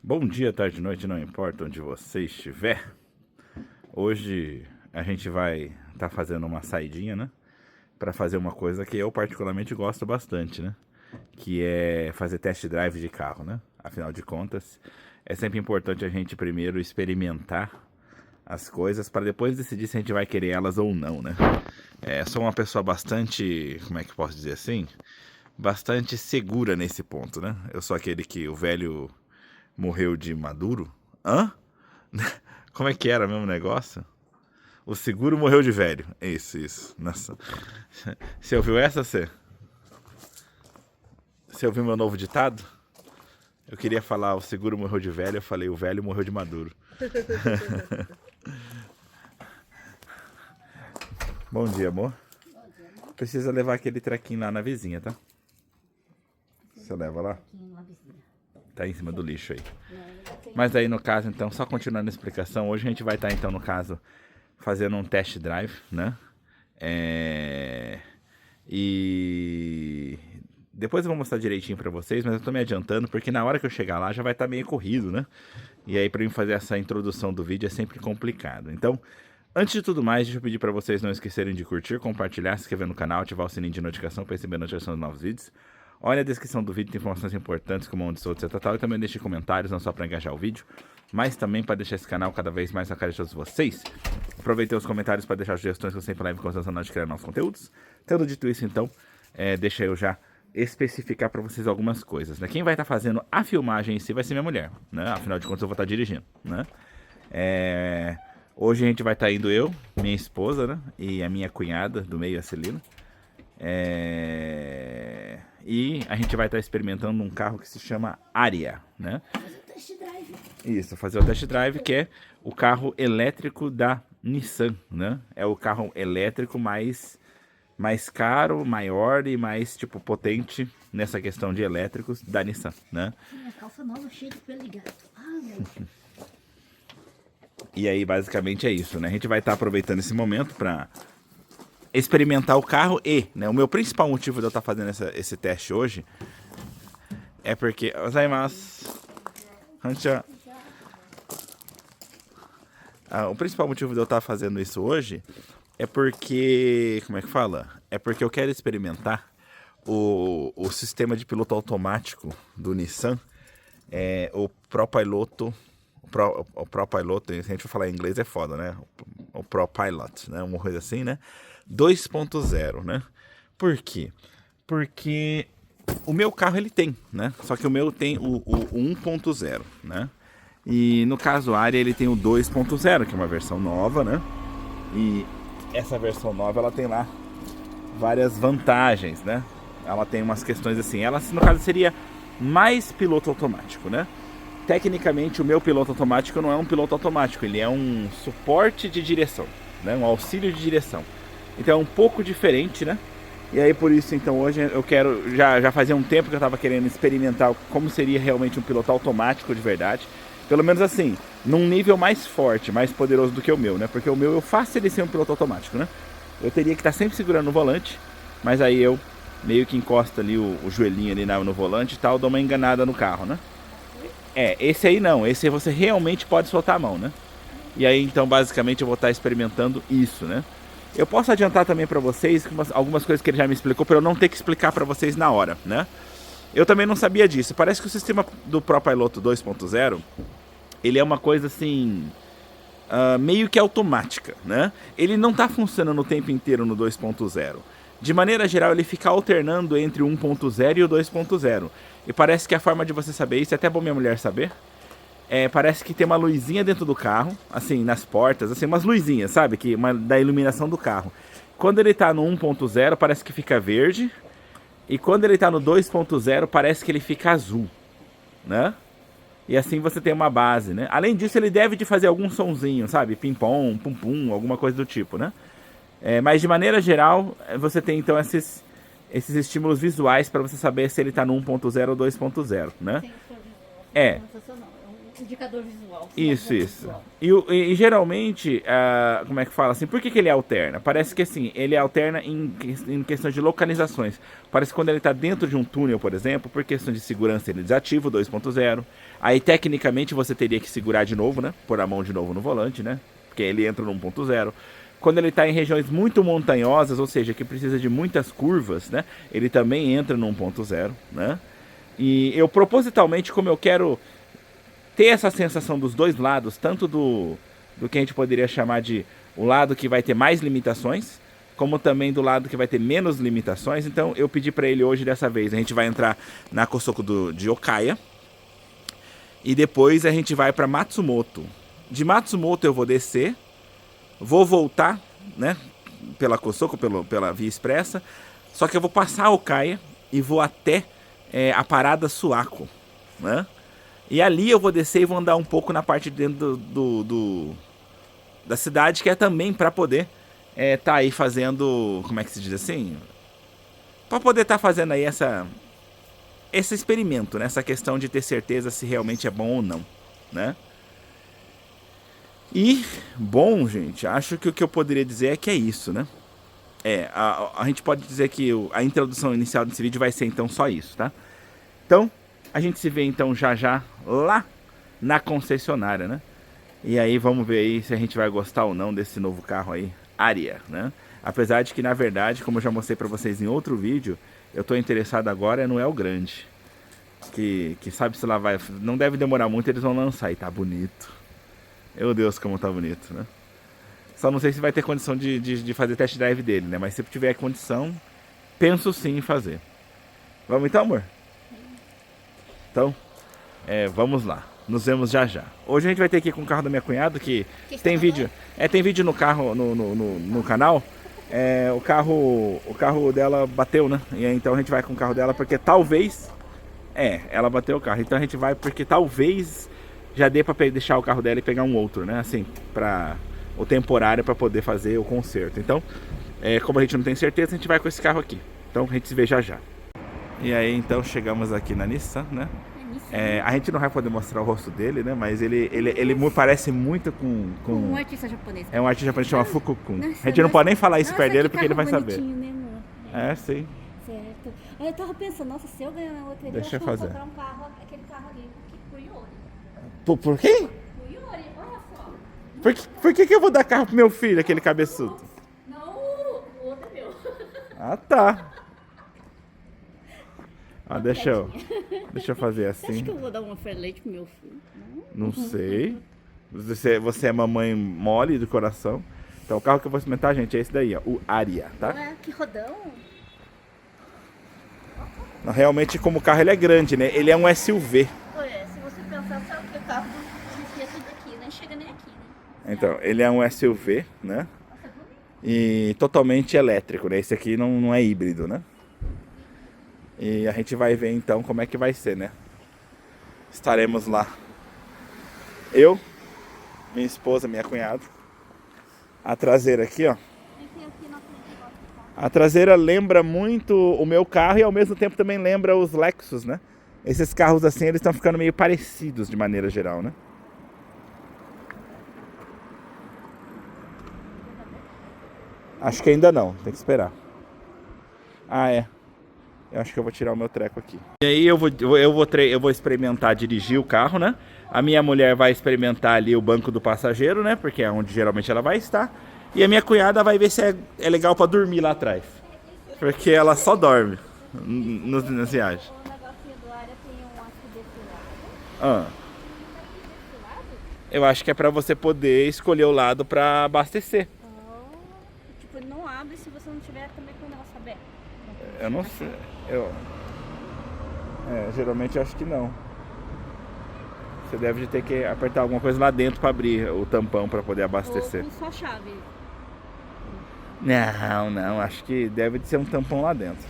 Bom dia, tarde, noite, não importa onde você estiver. Hoje a gente vai estar fazendo uma saidinha, né? Para fazer uma coisa que eu particularmente gosto bastante, né? Que é fazer test drive de carro, né? Afinal de contas, é sempre importante a gente primeiro experimentar as coisas para depois decidir se a gente vai querer elas ou não, né? Sou uma pessoa bastante, como é que eu posso dizer assim? Bastante segura nesse ponto, né? Eu sou aquele que o velho morreu de maduro. Hã? Como é que era mesmo o negócio? O seguro morreu de velho. Isso. Nossa. Você ouviu essa, você? Você ouviu meu novo ditado? Eu queria falar o seguro morreu de velho, eu falei o velho morreu de maduro. Bom dia, amor. Precisa levar aquele trequinho lá na vizinha, tá? Você leva lá? Tá em cima do lixo aí. Mas aí no caso, então, só continuando a explicação, hoje a gente vai estar, então, no caso, fazendo um test drive, né? E depois eu vou mostrar direitinho pra vocês, mas eu tô me adiantando porque na hora que eu chegar lá já vai estar meio corrido, né? E aí pra mim fazer essa introdução do vídeo é sempre complicado. Então, antes de tudo mais, deixa eu pedir pra vocês não esquecerem de curtir, compartilhar, se inscrever no canal, ativar o sininho de notificação para receber a notificação dos novos vídeos. Olha a descrição do vídeo, tem informações importantes como onde sou, etc. E também deixe comentários, não só para engajar o vídeo, mas também para deixar esse canal cada vez mais na cara de todos vocês. Aproveitei os comentários para deixar sugestões que eu sempre levo em consideração na hora de criar novos conteúdos. Tendo dito isso, então, deixa eu já especificar para vocês algumas coisas, né? Quem vai estar fazendo a filmagem em si vai ser minha mulher, né? Afinal de contas eu vou estar dirigindo, né? Hoje a gente vai estar indo eu, minha esposa, né? E a minha cunhada do meio, a Celina. E a gente vai estar experimentando um carro que se chama Ariya, né? Fazer o test drive. Isso, fazer o test drive, que é o carro elétrico da Nissan, né? É o carro elétrico mais caro, maior e mais, tipo, potente nessa questão de elétricos da Nissan, né? Minha calça nova cheia de pelo de gato. Ah, meu. E aí, basicamente, é isso, né? A gente vai estar aproveitando esse momento para experimentar o carro e, né, o meu principal motivo de eu estar fazendo esse teste hoje é porque... o principal motivo de eu estar fazendo isso hoje é porque... Como é que fala? É porque eu quero experimentar o sistema de piloto automático do Nissan, o ProPilot. O ProPilot, se a gente for falar em inglês é foda, né? O ProPilot, né? Uma coisa assim, né? 2.0, né? Por quê? Porque o meu carro ele tem, né? Só que o meu tem o 1.0, né? E no caso a Ariya ele tem o 2.0, que é uma versão nova, né? E essa versão nova ela tem lá várias vantagens, né? Ela tem umas questões assim, ela no caso seria mais piloto automático, né? Tecnicamente o meu piloto automático não é um piloto automático, ele é um suporte de direção, né? Um auxílio de direção. Então é um pouco diferente, né? E aí por isso, então, hoje eu quero... Já fazia um tempo que eu estava querendo experimentar como seria realmente um piloto automático de verdade. Pelo menos assim, num nível mais forte, mais poderoso do que o meu, né? Porque o meu eu faço ele ser um piloto automático, né? Eu teria que estar sempre segurando no volante, mas aí eu meio que encosto ali o joelhinho ali no volante e tal, dou uma enganada no carro, né? Esse aí não, esse aí você realmente pode soltar a mão, né? E aí então basicamente eu vou estar experimentando isso, né? Eu posso adiantar também para vocês algumas coisas que ele já me explicou para eu não ter que explicar para vocês na hora, né? Eu também não sabia disso. Parece que o sistema do ProPilot 2.0 ele é uma coisa assim meio que automática, né? Ele não está funcionando o tempo inteiro no 2.0. De maneira geral, ele fica alternando entre o 1.0 e o 2.0. E parece que a forma de você saber isso, é até bom minha mulher saber, parece que tem uma luzinha dentro do carro, assim, nas portas, assim, umas luzinhas, sabe? Da iluminação do carro. Quando ele tá no 1.0, parece que fica verde. E quando ele tá no 2.0, parece que ele fica azul, né? E assim você tem uma base, né? Além disso, ele deve de fazer algum sonzinho, sabe? Pim-pom, pum-pum, alguma coisa do tipo, né? Mas de maneira geral, você tem então esses estímulos visuais para você saber se ele tá no 1.0 ou 2.0, né? Tem que fazer. Indicador visual. Isso, sinal isso. visual. E geralmente, como é que fala assim, por que ele alterna? Parece que assim, ele alterna em questão de localizações. Parece que quando ele está dentro de um túnel, por exemplo, por questão de segurança ele desativa o 2.0. Aí tecnicamente você teria que segurar de novo, né? Pôr a mão de novo no volante, né? Porque ele entra no 1.0. Quando ele está em regiões muito montanhosas, ou seja, que precisa de muitas curvas, né? Ele também entra no 1.0, né? E eu propositalmente, como eu quero ter essa sensação dos dois lados, tanto do que a gente poderia chamar de o lado que vai ter mais limitações, como também do lado que vai ter menos limitações. Então eu pedi para ele hoje, dessa vez, a gente vai entrar na Kosoko de Okaya e depois a gente vai para Matsumoto. De Matsumoto eu vou descer, vou voltar, né, pela Kosoko, pela via expressa, só que eu vou passar Okaya e vou até a parada Suako, né? E ali eu vou descer e vou andar um pouco na parte de dentro da cidade, que é também para poder tá aí fazendo, como é que se diz assim? Para poder estar fazendo aí esse experimento, né? Essa questão de ter certeza se realmente é bom ou não, né? E, bom, gente, acho que o que eu poderia dizer é que é isso, né? A gente pode dizer que a introdução inicial desse vídeo vai ser então só isso, tá? Então, a gente se vê então já lá na concessionária, né? E aí vamos ver aí se a gente vai gostar ou não desse novo carro aí, Aria, né? Apesar de que, na verdade, como eu já mostrei pra vocês em outro vídeo, eu tô interessado agora no El Grande. Que sabe se lá vai... Não deve demorar muito, eles vão lançar e tá bonito. Meu Deus, como tá bonito, né? Só não sei se vai ter condição de fazer test drive dele, né? Mas se tiver condição, penso sim em fazer. Vamos então, amor? Então, vamos lá. Nos vemos já. Hoje a gente vai ter que ir com o carro da minha cunhada, que tem vídeo. Tem vídeo no carro, no canal. O carro dela bateu, né? E aí, então a gente vai com o carro dela porque talvez... ela bateu o carro. Então a gente vai porque talvez já dê pra deixar o carro dela e pegar um outro, né? Assim, o temporário para poder fazer o conserto. Então, como a gente não tem certeza, a gente vai com esse carro aqui. Então a gente se vê já. E aí então chegamos aqui na Nissan, né? A gente não vai poder mostrar o rosto dele, né? Mas ele parece muito com Um artista japonês. É um artista japonês que chama Fukukun. Nossa, A gente não pode nem falar isso nossa, perto dele que porque ele vai carro saber. bonitinho, né, amor? Sim. Certo. Aí eu tava pensando, nossa, se eu ganhar uma loteria, Deixa eu eu acho que fazer. eu vou comprar um carro, aquele carro ali, pro Yuri. Por quê? Pro Yuri, olha só. Por que eu vou dar carro pro meu filho, aquele cabeçudo? Não, o outro é meu. Ah, tá. Deixa eu fazer Você acha assim. que eu vou dar uma Fairlate pro meu filho? Não sei. Você é mamãe mole do coração. Então o carro que eu vou experimentar, gente, é esse daí, ó, o Aria, tá? Ué, que rodão. Realmente, como o carro ele é grande, né? Ele é um SUV. Ué, se você pensar, sabe que o carro enfia tudo aqui, nem chega nem aqui, né? Então, ele é um SUV, né? Nossa, bonito. E totalmente elétrico, né? Esse aqui não é híbrido, né? E a gente vai ver então como é que vai ser, né? Estaremos lá. Eu, minha esposa, minha cunhada. A traseira aqui, ó. A traseira lembra muito o meu carro e ao mesmo tempo também lembra os Lexus, né? Esses carros assim, eles estão ficando meio parecidos de maneira geral, né? Acho que ainda não, tem que esperar. Eu acho que eu vou tirar o meu treco aqui. E aí eu vou experimentar dirigir o carro, né? A minha mulher vai experimentar ali o banco do passageiro, né? Porque é onde geralmente ela vai estar. E a minha cunhada vai ver se é legal pra dormir lá atrás. Porque ela só dorme nas viagens. O negocinho do Aria tem um aço desse lado. Ah, Desse lado? eu acho que é pra você poder escolher o lado pra abastecer. Tipo, ele não abre se você não tiver também com o negócio aberto. Eu não sei. Geralmente eu acho que não. Você deve ter que apertar alguma coisa lá dentro pra abrir o tampão pra poder abastecer. Ou com só chave. Não, acho que deve ser um tampão lá dentro.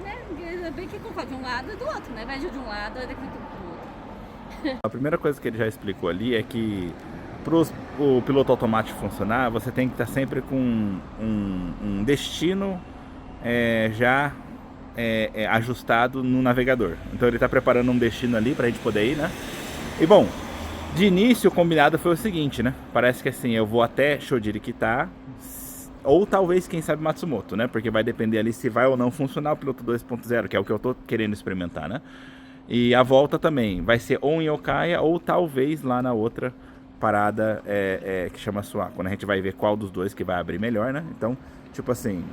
Né? É bem que comprar de um lado e do outro, né? Vai de um lado e daqui do outro. A primeira coisa que ele já explicou ali é que para o piloto automático funcionar, você tem que estar sempre com um destino já ajustado no navegador. Então ele está preparando um destino ali para a gente poder ir, né? E bom, de início o combinado foi o seguinte, né? Parece que assim, eu vou até Shodirikita, ou talvez, quem sabe, Matsumoto, né? Porque vai depender ali se vai ou não funcionar o piloto 2.0, que é o que eu tô querendo experimentar, né? E a volta também vai ser ou em Okaya ou talvez lá na outra parada que chama Suwa, quando a gente vai ver qual dos dois que vai abrir melhor, né? Então, tipo assim,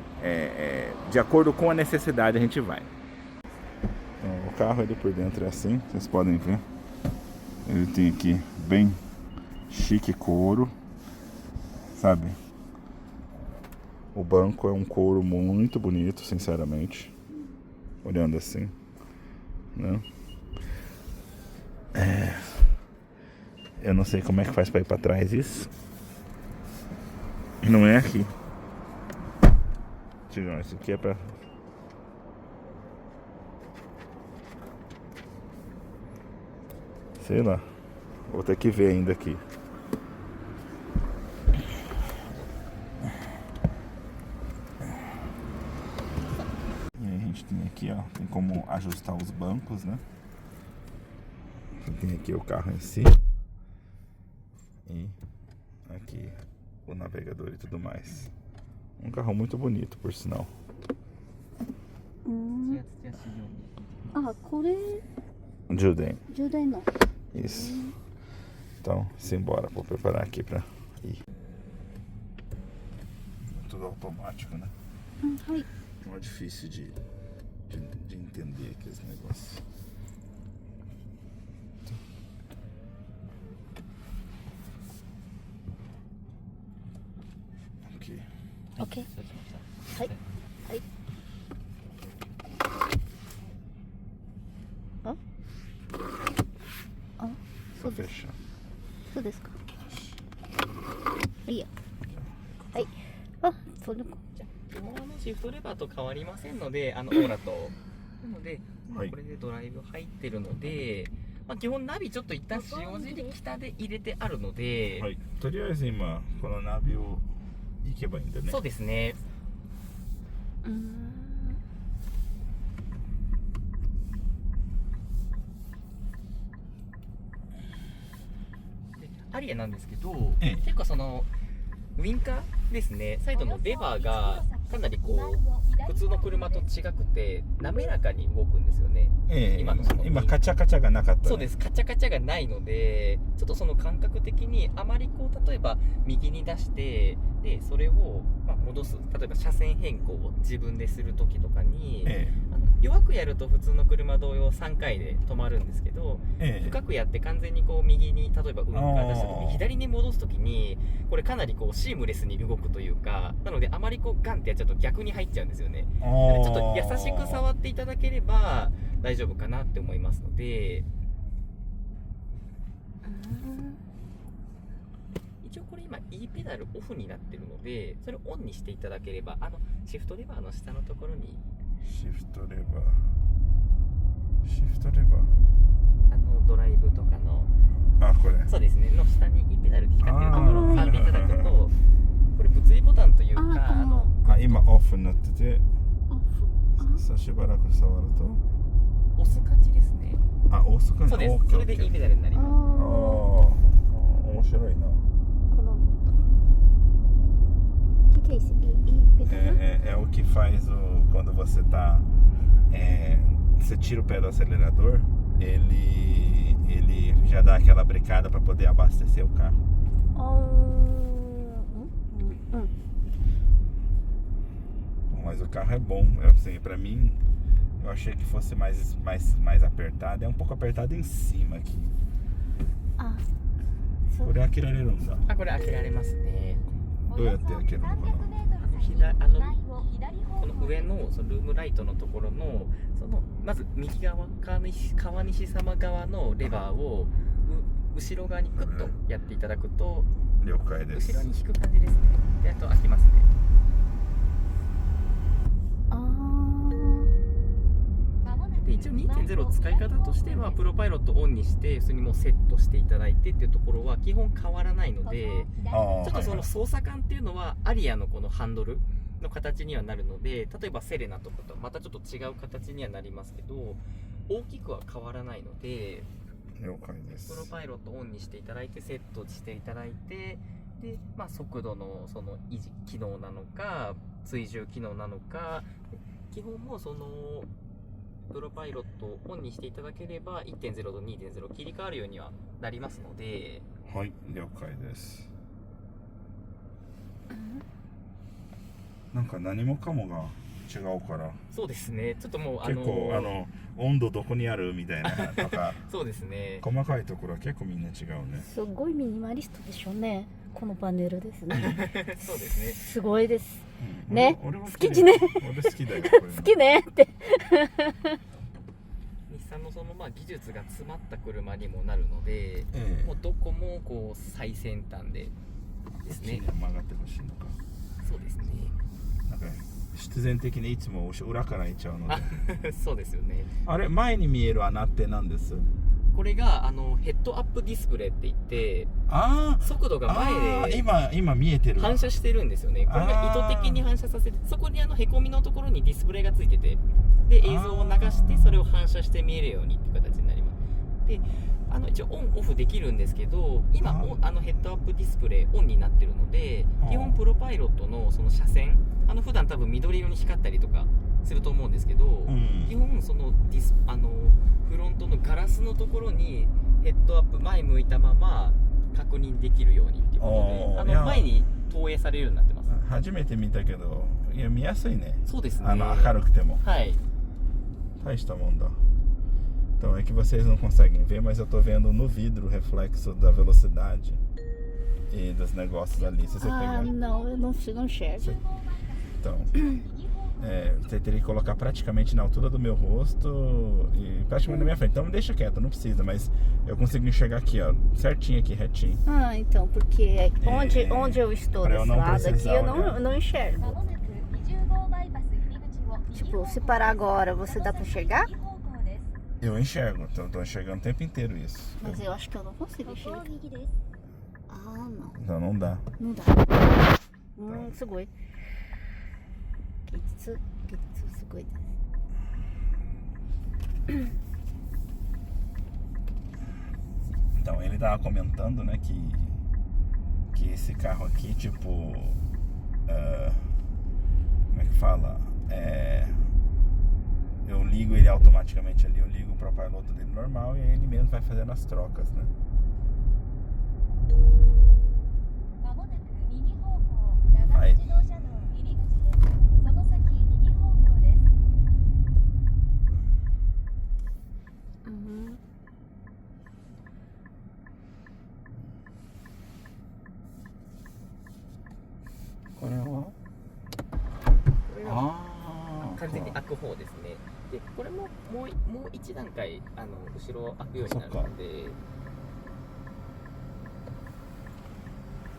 de acordo com a necessidade a gente vai. Então, o carro ele por dentro é assim, vocês podem ver. Ele tem aqui bem chique couro, sabe? O banco é um couro muito bonito, sinceramente. Olhando assim, né? Eu não sei como é que faz pra ir pra trás isso. Não é aqui. Não, isso aqui é pra... Sei lá. Vou ter que ver ainda aqui. E aí a gente tem aqui, ó, tem como ajustar os bancos, né? Tem aqui o carro em si. E aqui o navegador e tudo mais. Um carro muito bonito, por sinal. あ、これ Juden. 充電の。 Isso. Então, simbora. Vou preparar aqui pra ir. Tudo automático, né? はい。 Não é difícil de entender aqueles negócios. Ok. OK。はい。はい。あ？あ、 Só fechar. そうですか。いいや。はい。あ、それか。 基本シフトレバーと変わりませんので、オーラと。なので、はいこれでドライブ入ってるので、基本ナビちょっと一旦塩尻北で入れてあるので、はい。とりあえず今、このナビを行けばいいんだね。そうですね。でアリアなんですけど、結構そのウィンカーですね、サイドのレバーがかなりこう普通の車と違くて滑らかに動くんですよね。今のその今カチャカチャがなかったね。そうです、カチャカチャがないので、ちょっとその感覚的にあまりこう例えば右に出してでそれを戻す、例えば車線変更を自分でする時とかに、弱くやると普通の車同様3回で止まるんですけど、深くやって完全にこう右に例えばウインカー出した時に左に戻す時にこれかなりこうシームレスに動くというか、なのであまりこうガンってやっちゃうと逆に入っちゃうんですよね。なのでちょっと優しく触っていただければ大丈夫かなって思いますので、一応これ今 E ペダルオフになってるので、それをオンにしていただければシフトレバーの下のところにシフトレバードライブとかのこれそうですねの下に E ペダルで光ってるところを触っていただくと、これ物理ボタンというか今オフになってて、さあしばらく触ると押す感じですね。押す感じ。そうです。それで E ペダルになります。面白いな。このque é esse E pedal? É o que faz quando você tá você tira o pé do acelerador, ele já dá aquela brecada para poder abastecer o carro. Mas o carro é bom, assim, para mim eu achei que fosse mais apertado, é um pouco apertado em cima aqui. これ開けられるんだ。これ開けられますね。どうやって開けるのかな。この上のそのルームライトのところのそのまず右側川西様側のレバーを後ろ側にクッとやっていただくと、了解です。後ろに引く感じですね。であと開きますね。で一応 2.0 使い方としてはプロパイロットオンにして普通にもうセットしていただいてっていうところは基本変わらないので、ちょっとその操作感っていうのはアリアのこのハンドルの形にはなるので、例えばセレナとかとまたちょっと違う形にはなりますけど、大きくは変わらないので、了解ですプロパイロットオンにしていただいて、セットしていただいて、で、速度のその維持機能なのか追従機能なのか、基本もそのプロパイロットをオンにしていただければ 1.0 と 2.0 切り替わるようにはなりますので。はい、了解です。なんか何もかもが違うから。そうですね、ちょっともう結構温度どこにあるみたいなとかそうですね、細かいところは結構みんな違うね。すごいミニマリストでしょうね、このパネルですね。そうですね、すごいです、うん、ね。俺は好きじね。俺好きだよこういうの好きねって日産のその技術が詰まった車にもなるので、もうどこもこう最先端でですね。曲がってほしいのか。そうですね、なんか必然的にいつも裏から行っちゃうのでそうですよね。あれ前に見える穴って何です？これがヘッドアップディスプレイって言って、速度が前で今見えてる反射してるんですよね。これが意図的に反射させて、そこにへこみのところにディスプレイがついてて、で映像を流してそれを反射して見えるようにっていう形になります。で一応オンオフできるんですけど、今ヘッドアップディスプレイオンになってるので、基本プロパイロットのその車線、普段多分緑色に光ったりとかすると思うんですけど、基本そのフロントのガラスのところにヘッドアップ前向いたまま確認できるようにっていうことで、前に投影されるようになってます。初めて見たけど、いや見やすいね。そうですね、明るくても。はい、大したもんだ。Então é que vocês não conseguem ver, mas eu tô vendo no vidro o reflexo da velocidade e dos negócios ali. Se você pegar... não, eu não enxergo. Então, você teria que colocar praticamente na altura do meu rosto e praticamente na minha frente. Então deixa quieto, não precisa, mas eu consigo enxergar aqui, ó, certinho aqui, retinho. Então, porque onde eu estou desse lado aqui, eu não enxergo. Tipo, se parar agora, você dá pra enxergar? Eu enxergo, tô enxergando o tempo inteiro isso. Mas eu acho que eu não consigo enxergar. Não. Então não dá. Não dá. すごい。技術すごいです。Então ele tava comentando, né, que esse carro aqui, tipo, como é que fala? Eu ligo ele automaticamente ali, eu ligo o propiloto dele normal e aí ele mesmo vai fazendo as trocas, né? Aí. Ah. 完全に開く方ですね。でこれももう一段階後ろ開くようになるので。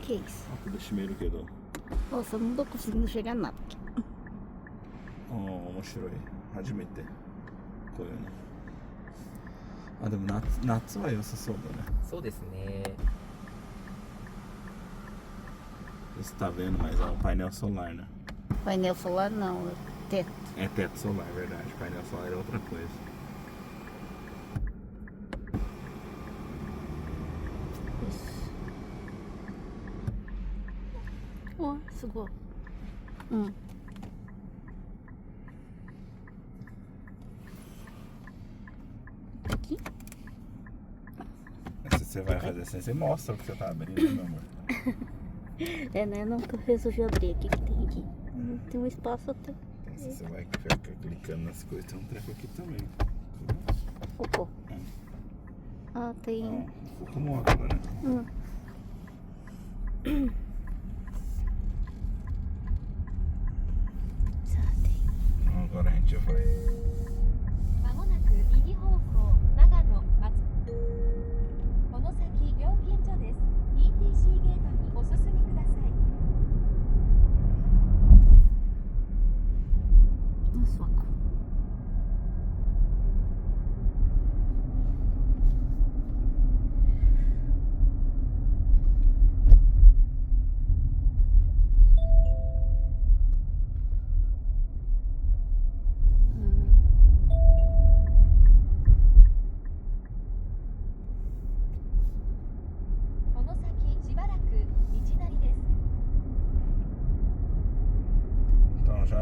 Que isso? Tudo chimeiro que dou. Nossa, eu não tô conseguindo chegar nada aqui. 面白い。初めてこういうの。でも夏は良さそうだね。そうですね。Você tá vendo, mas é um painel solar, né? Painel solar não, é teto. É teto solar, é verdade. Painel solar é outra coisa. Isso. Ó, sugou. Aqui? Se você vai fazer assim, você mostra o que você tá abrindo, né, meu amor? Né? Não, que eu resolvi abrir aqui, que tem aqui. Tem um espaço até. Então, se você vai ficar clicando nas coisas, tem um treco aqui também. Cocô. Tem. Ficou módulo, né? Agora a gente vai.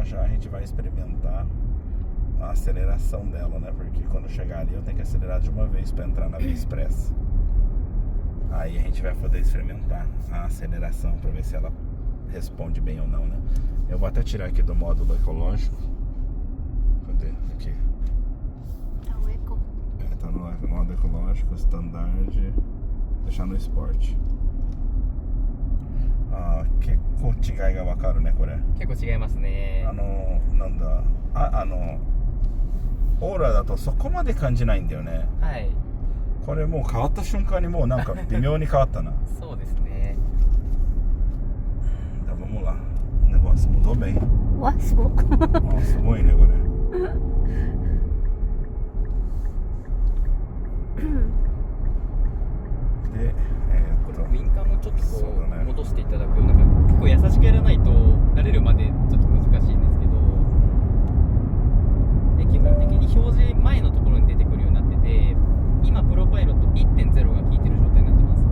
já já a gente vai experimentar a aceleração dela, né? Porque quando chegar ali eu tenho que acelerar de uma vez para entrar na via expressa. Aí a gente vai poder experimentar a aceleração para ver se ela responde bem ou não, né? Eu vou até tirar aqui do módulo ecológico. Cadê? Aqui. Tá o eco. Tá no modo ecológico, standard, deixar no esporte. 結構違いがわかるねこれ。結構違いますね。なんだオーラだとそこまで感じないんだよね。はい。これもう変わった瞬間にもうなんか微妙に変わったな。そうですね。Então vamos lá. O negócio mudou bem. Ué, ficou. Nossa, ruim, né, agora? De, ウインカーもちょっとこう戻していただく、なんか結構優しくやらないと慣れるまでちょっと難しいんですけど、で基本的に表示前のところに出てくるようになってて、今プロパイロット 1.0 が効いてる状態になってます。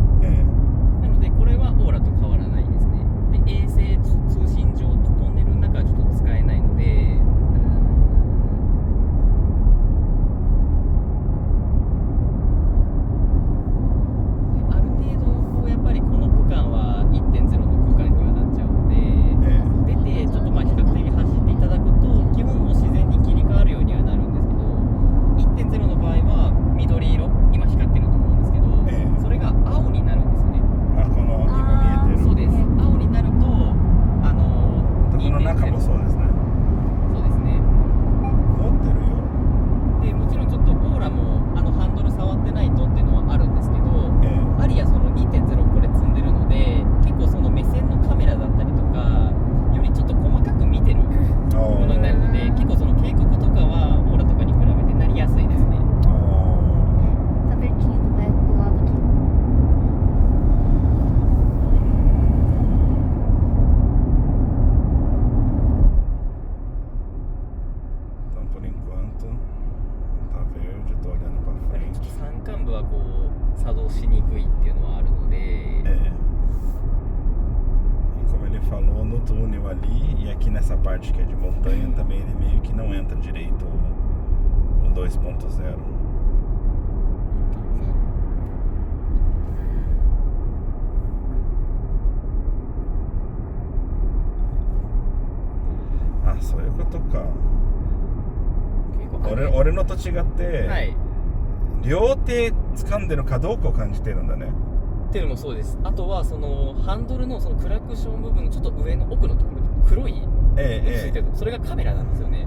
なのでこれはオーラと変わらないですね。で衛星通信上トンネルの中はちょっと使えないので、ある程度こうやっぱりこの区間は 1.0 の区間にはなっちゃうので、出てちょっとまあ比較的走っていただくと基本もう自然に切り替わるようにはなるんですけど、 1.0 の場合は緑色、今光ってると思うんですけど、それが青になるんですよね。この今見えてる。そうです。青になるとこの中もそうですね。そうですね。持ってるよ。でもちろんちょっとオーラもハンドル触ってないとっていうのはあるんですけど、アリアその 2.0 これ積んでるので、結構その目線のカメラだったりとかよりちょっと細かく見てるものになるので、結構その警告とかはオーラとかに比べてなりやすいですね。Tá pertinho do eco do lado aqui. Então por enquanto tá verde, tô olhando pra やっぱりちょっ frente. と山間部はこう作動しにくいっていうのはあるので、E como ele falou, no túnel ali e aqui nessa parte que é de montanha também ele meio que não entra direito o 2.0. Ah, そういうことか。結構俺のと違って、はい。両手掴んでるかどうかを感じてるんだね。っていうのもそうです。あとはそのハンドルのそのクラクション部分のちょっと上の奥のところ、黒いついてる、それがカメラなんですよね。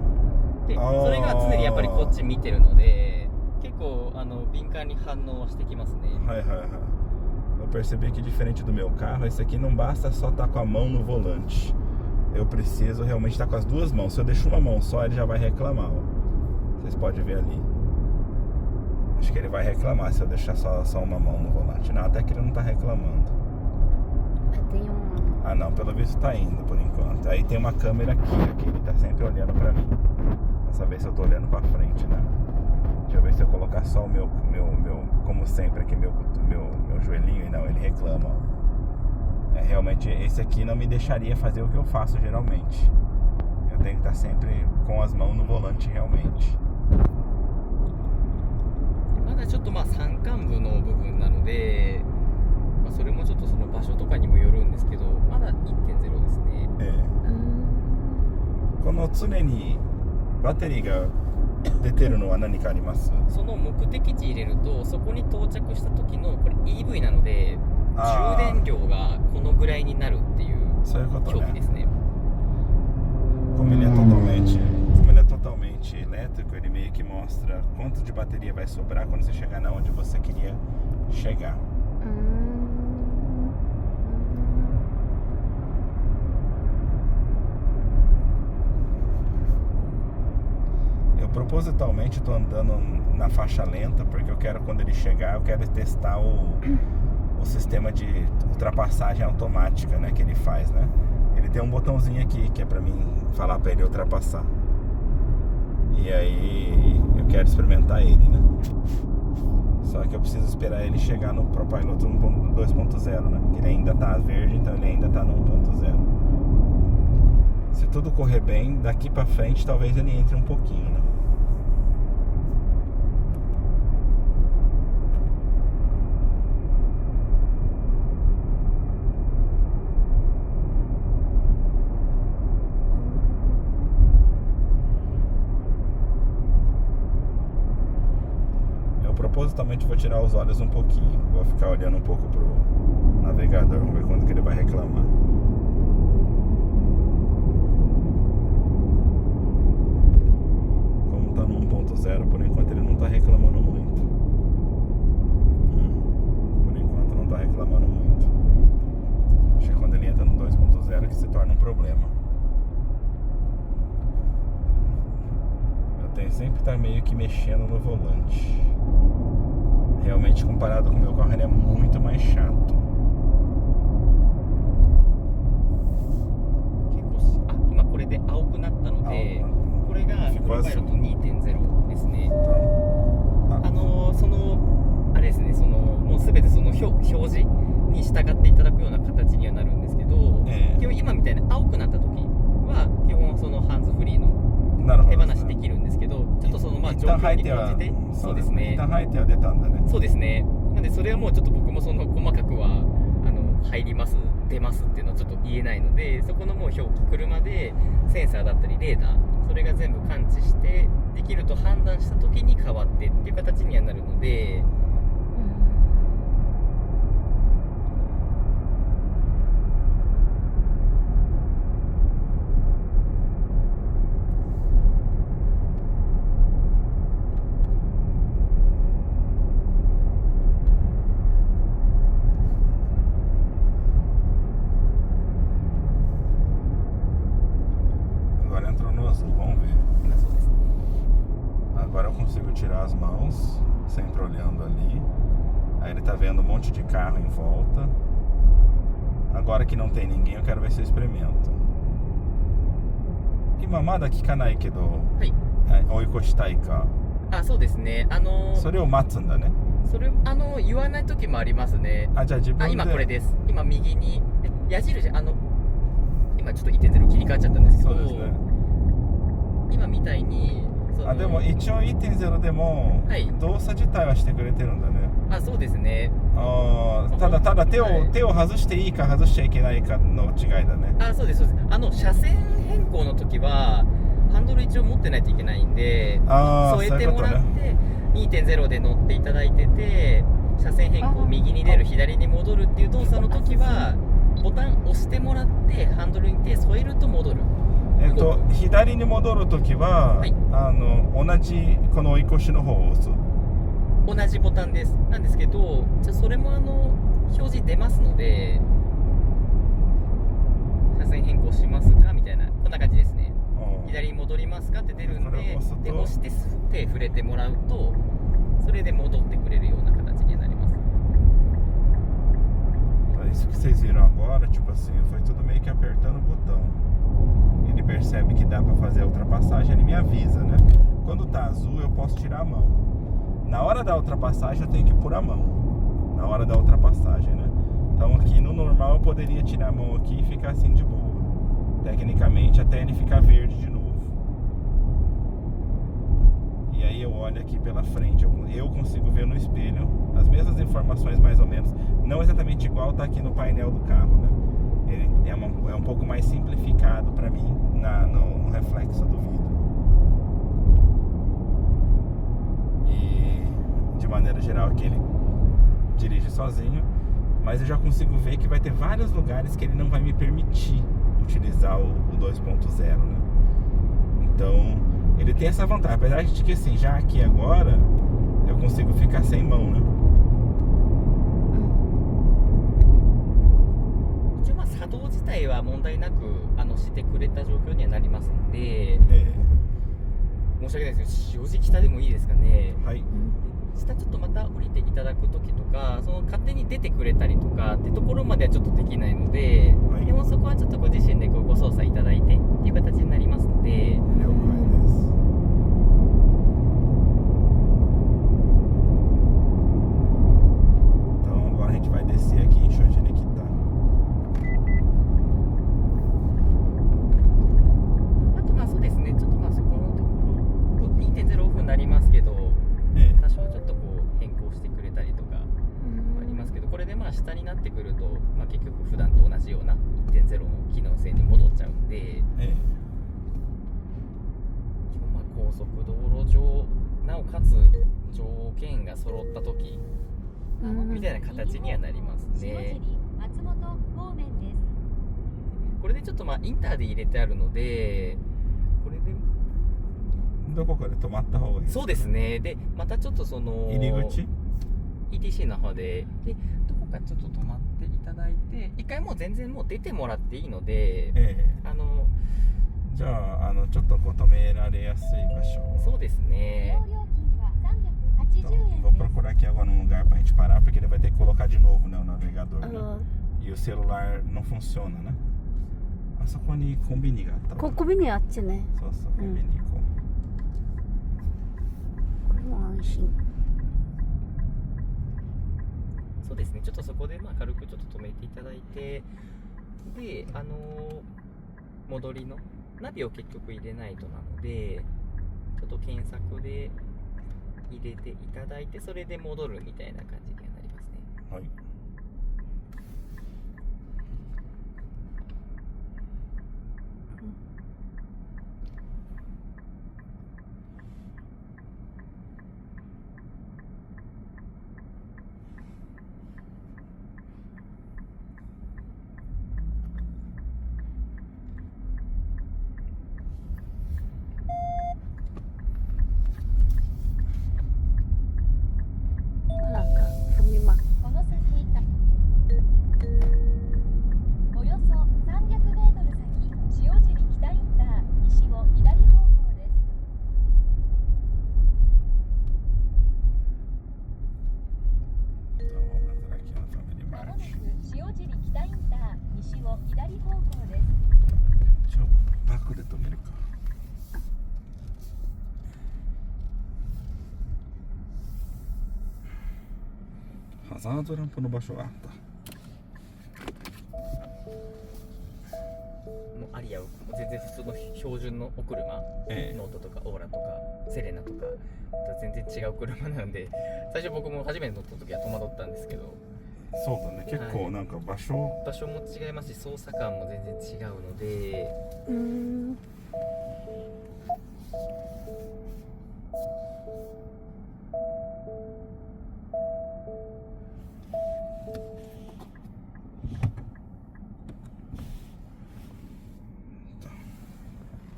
で、それが常にやっぱりこっち見てるので、結構敏感に反応はしてきますね。はいはいはい。Eu percebi que diferente do meu carro, esse aqui não basta só estar com a mão no volante. Eu preciso realmente estar com as duas mãos. Se eu deixo uma mão só, ele já vai reclamar, ó. Vocês podem ver ali. Acho que ele vai reclamar se eu deixar só uma mão no volante. Não, até que ele não tá reclamando. Tem Ah não, pelo visto tá indo por enquanto. Aí tem uma câmera aqui, ele tá sempre olhando pra mim. Pra saber se eu tô olhando pra frente, né? Deixa eu ver se eu colocar só o meu como sempre aqui, meu joelhinho. E não, ele reclama, ó. Realmente esse aqui não me deixaria fazer o que eu faço geralmente. Eu tenho que estar sempre com as mãos no volante realmente. まだちょっとまあ山間部の部分なので、まあ、それもちょっとその場所とかにもよるんですけど、まだ 1.0 ですね。この常にバッテリーが出てるのは何かあります？その目的地入れると、そこに到着した時のこれ EV なので充電量がこのぐらいになるっていう表記ですね。Como ele é totalmente elétrico, ele meio que mostra quanto de bateria vai sobrar quando você chegar na onde você queria chegar. Eu propositalmente estou andando na faixa lenta porque eu quero, quando ele chegar, eu quero testar o sistema de ultrapassagem automática, né, que ele faz, né? Ele tem um botãozinho aqui que é pra mim falar pra ele ultrapassar. E aí eu quero experimentar ele, né? Só que eu preciso esperar ele chegar no ProPilot 2.0, né? Que ele ainda tá verde, então ele ainda tá no 1.0. Se tudo correr bem, daqui pra frente talvez ele entre um pouquinho, né? Eu propositalmente vou tirar os olhos um pouquinho. Vou ficar olhando um pouco pro navegador. Vamos ver quando que ele vai reclamar. Como tá no 1.0, por enquanto ele não tá reclamando muito. Por enquanto não tá reclamando muito. Acho que quando ele entra no 2.0 que se torna um problema. Eu tenho sempre que estar meio que mexendo no volante. Realmente, comparado com o meu carro, ele é muito mais chato. 今これで青くなったので、これがフルバイロと 2.0 ですね。そのあれですね、そのもうすべてその表示に従っていただくような形にはなるんですけど、基本今みたいな青くなった時は基本そのハンズフリーの手放しできるんですけど、ちょっとそのまあ状況に応じて、そうですね。一旦入っては出たんだね。そうですね。なんでそれはもうちょっと僕もその細かくは入ります出ますっていうのはちょっと言えないので、そこのもう表記車でセンサーだったりレーダー、それが全部感知してできると判断した時に変わってっていう形にはなるので。Agora eu consigo tirar as mãos, sempre olhando ali. Aí ele tá vendo um monte de carro em volta. Agora que não tem ninguém, eu quero ver se eu experimento. Imamada kikanai kedo, oikoshitai ka. あ、そうですね。それを待つんだね。それ言わない時もありますね。あ、じゃあ自分で。今これです。今右に矢印今ちょっと 1.0 切り替わっちゃったんですけど。そうですね。今みたいに。あ、でも一応 1.0 でも動作自体はしてくれてるんだね。あ、そうですね。ただ手を外していいか外しちゃいけないかの違いだね。あ、そうですそうです。車線変更の時はハンドル一応持ってないといけないんで、添えてもらって 2.0 で乗っていただいてて、車線変更右に出る左に戻るっていう動作の時はボタン押してもらってハンドルに手添えると戻る。左に戻るときは、はい、同じこの追い越しの方を押す。同じボタンです。なんですけど、じゃあそれも表示出ますので、車線変更しますかみたいな、こんな感じですね。左に戻りますかって出るんで、で押して手触れてもらうと、それで戻ってくれるような形になります。Isso que vocês viram agora, tipo assim, foi tudo meio que apertando o botão. Ele percebe que dá pra fazer a ultrapassagem, ele me avisa, né? Quando tá azul eu posso tirar a mão. Na hora da ultrapassagem eu tenho que pôr a mão. Na hora da ultrapassagem, né? Então aqui no normal eu poderia tirar a mão aqui e ficar assim de boa. Tecnicamente até ele ficar verde de novo. E aí eu olho aqui pela frente, eu consigo ver no espelho as mesmas informações mais ou menos. Não exatamente igual tá aqui no painel do carro, né? Ele é um pouco mais simplificado para mim no reflexo do vidro. E de maneira geral aqui ele dirige sozinho, mas eu já consigo ver que vai ter vários lugares que ele não vai me permitir utilizar o 2.0, né? Então ele tem essa vantagem, apesar de que assim, já aqui agora eu consigo ficar sem mão, né? 作動自体は問題なくしてくれた状況にはなりますので、申し訳ないですけど、正直下でもいいですかね。はい。下ちょっとまた降りていただく時とか、勝手に出てくれたりとかってところまではちょっとできないので、はい、でもそこはちょっとご自身でご操作いただいてっていう形になりますので。了解です。Então agora a gente vai descer aqui em Changenequitá. 下になってくると、結局普段と同じような 1.0 の機能性に戻っちゃうんで、高速道路上なおかつ条件が揃った時みたいな形にはなりますね。松本方面です。これでちょっとインターで入れてあるので、これでどこかで止まった方がいい？そうですね。でまたちょっとその入り口 ETC の方でどこかちょっと止まっていただいて、一回もう全然もう出てもらっていいので、じゃあちょっとこう止められやすい場所。そうですね。利用料金は380円 Vou です。 procurar aqui agora um lugar pra gente parar, porque ele vai ter que colocar de novo, né, o navegador, né? E o celular não funciona, né? あそこにコンビニがあったわ。コンビニあっちね。そうそう、コンビニ行ここれも安心。そうですね。ちょっとそこで軽くちょっと止めていただいて、で戻りのナビを結局入れないとなので、ちょっと検索で入れていただいて、それで戻るみたいな感じにはなりますね。う。はい。なんか踏みま。この先およそ300メートル先、塩尻北インター西を左方向です。まもなく塩尻北インター西を左方向です。バックで止めるか。ハザードランプの場所があった。もうアリアを全然普通の標準のお車、ノートとかオーラとかセレナとか全然違う車なんで、最初僕も初めて乗った時は戸惑ったんですけど、そうだね、結構なんか場所も違いますし、操作感も全然違うので、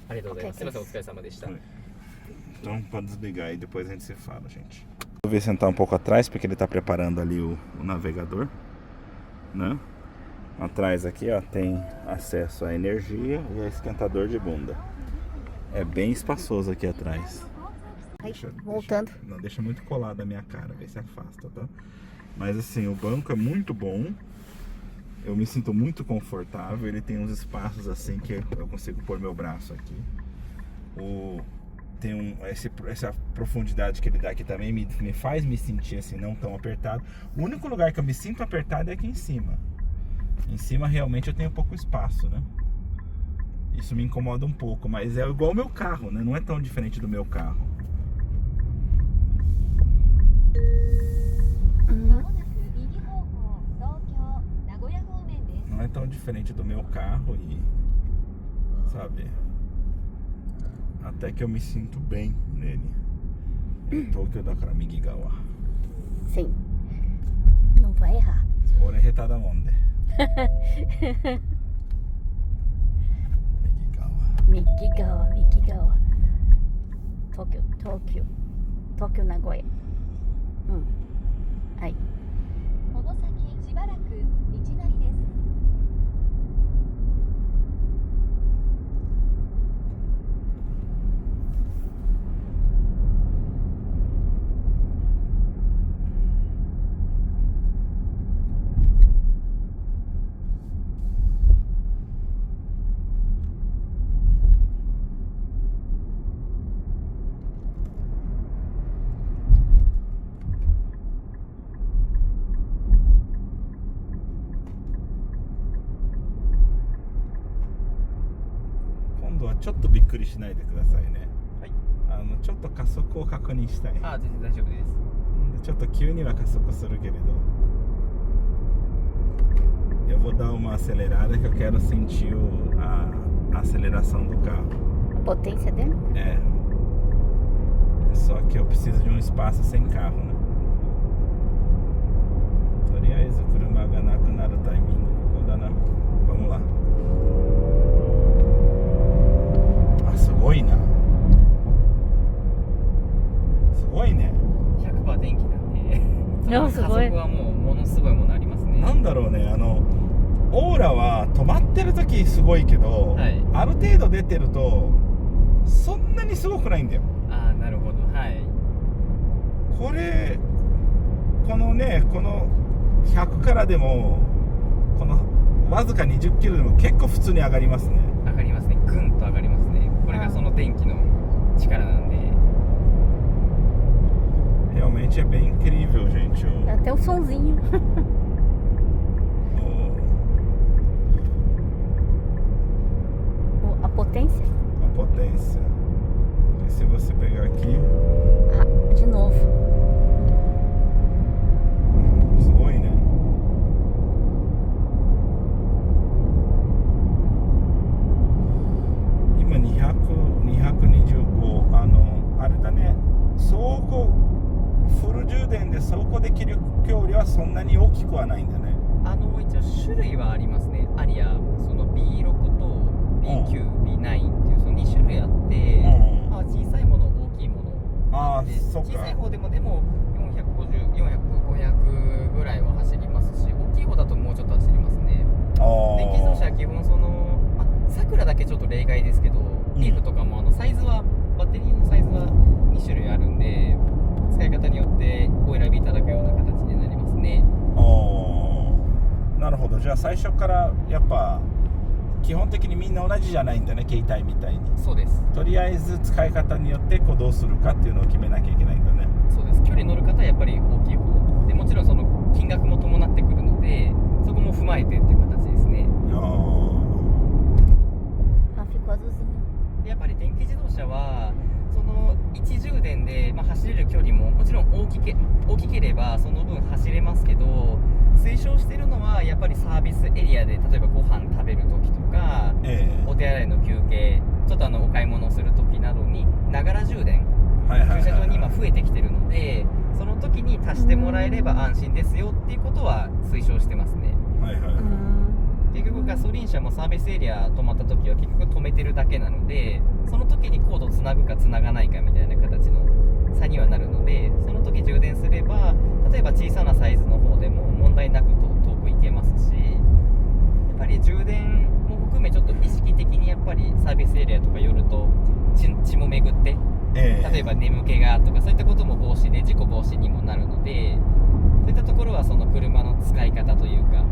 ありがとうございます。すいません、お疲れ様でした。 Então pode desligar aí, depois a gente se fala, gente. Vou ver sentar um pouco atrás, porque ele tá preparando ali o navegador, né? Atrás aqui, ó, tem acesso à energia e a esquentador de bunda. É bem espaçoso aqui atrás. Voltando. Não deixa muito colado a minha cara, vê se afasta, tá? Mas assim, o banco é muito bom. Eu me sinto muito confortável. Ele tem uns espaços assim que eu consigo pôr meu braço aqui. Tem essa profundidade que ele dá aqui também me faz me sentir assim não tão apertado. O único lugar que eu me sinto apertado é aqui em cima. Em cima realmente eu tenho pouco espaço, né? Isso me incomoda um pouco, mas é igual o meu carro, né? Não é tão diferente do meu carro. Não é tão diferente do meu carro e, sabe, até que eu me sinto bem nele. Tokyo daから右側。Sim. Não vai errar. 俺下手だもんで。右側。右側。東京名古屋。はい。この先しばらく道なりです。ちょっとびっくりしないでくださいね。はい。ちょっと加速を確認したい。全然大丈夫です。ちょっと急には加速するけれど。dar uma acelerada que eu quero sentir a aceleração do carro. A potência dele? É. Só que eu preciso de um espaço sem carro, né? Toriaizu kuruma ga naku naru taimingu koko da na. Vamos lá. Ah, sugoi na. Sugoi né? 100%電気なんでやすごい加速はもうものすごいものありますね。なんだろうね、オーラは止まってる時すごいけど、はいある程度出てるとそんなにすごくないんだよ。ああなるほど。はい。この100からでもこのわずか20キロでも結構普通に上がりますね。上がりますね。ぐんと上がりますね。これがその電気の力なんで。Realmente é bem incrível, gente. Até o sonzinho. A potência? A potência. E se você pegar aqui, Ah, de novo. すごいね。今225、あれだね、フル充電で走行できる距離はそんなに大きくはないんだね。一応種類はありますね。アリア、その B6 と B9、B9 っていうその2種類あって、まあ、小さいもの、大きいものあって、そっか小さい方でも450、400、500ぐらいは走りますし、大きい方だともうちょっと走りますね。電気自動車は基本サクラだけちょっと例外ですけど、リーフとかもサイズはバッテリーのサイズは2種類あるんで、使い方によってお選びいただくような形になりますね。なるほど。じゃあ最初からやっぱ基本的にみんな同じじゃないんだね、携帯みたいに。そうです。とりあえず使い方によってどうするかっていうのを決めなきゃいけないんだね。そうです。距離乗る方はやっぱり大きい方で、もちろんその金額も伴ってくるので、そこも踏まえてっていう形ですね。Ah, ficou azulzinho. やっぱり電気自動車はその1充電で、走れる距離ももちろん大きければその分走れますけど、推奨してるのはやっぱりサービスエリアで例えばご飯食べる時とか、お手洗いの休憩、ちょっとお買い物する時などにながら充電、駐車場に今増えてきてるので、その時に足してもらえれば安心ですよっていうことは推奨してますね。結局ガソリン車もサービスエリア止まった時は結局止めてるだけなので、その時にコードつなぐかつながないかみたいな形の差にはなるので、その時充電すれば例えば小さなサイズの方でも問題なく遠く行けますし、やっぱり充電も含めちょっと意識的にやっぱりサービスエリアとか寄ると血も巡って、例えば眠気がとかそういったことも防止で事故防止にもなるので、そういったところはその車の使い方というか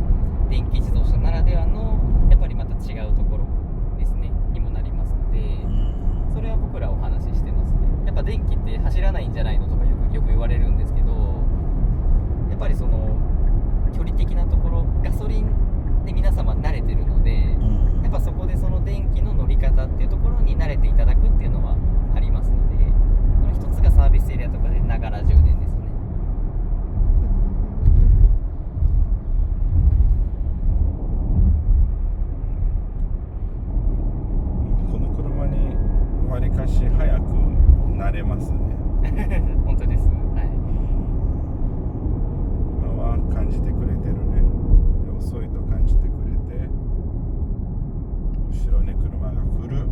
電気自動車ならではのやっぱりまた違うところですねにもなりますので、それは僕らお話ししてますね。やっぱ電気って走らないんじゃないのとかよく言われるんですけど、やっぱりその距離的なところ、ガソリンで皆様慣れてるので、やっぱそこでその電気の乗り方っていうところに慣れていただくっていうのはありますので、その一つがサービスエリアとかでながら充電ですね。わりかし早く慣れますね。本当です。はい。今は感じてくれてるね。で遅いと感じてくれて、後ろに車が来る。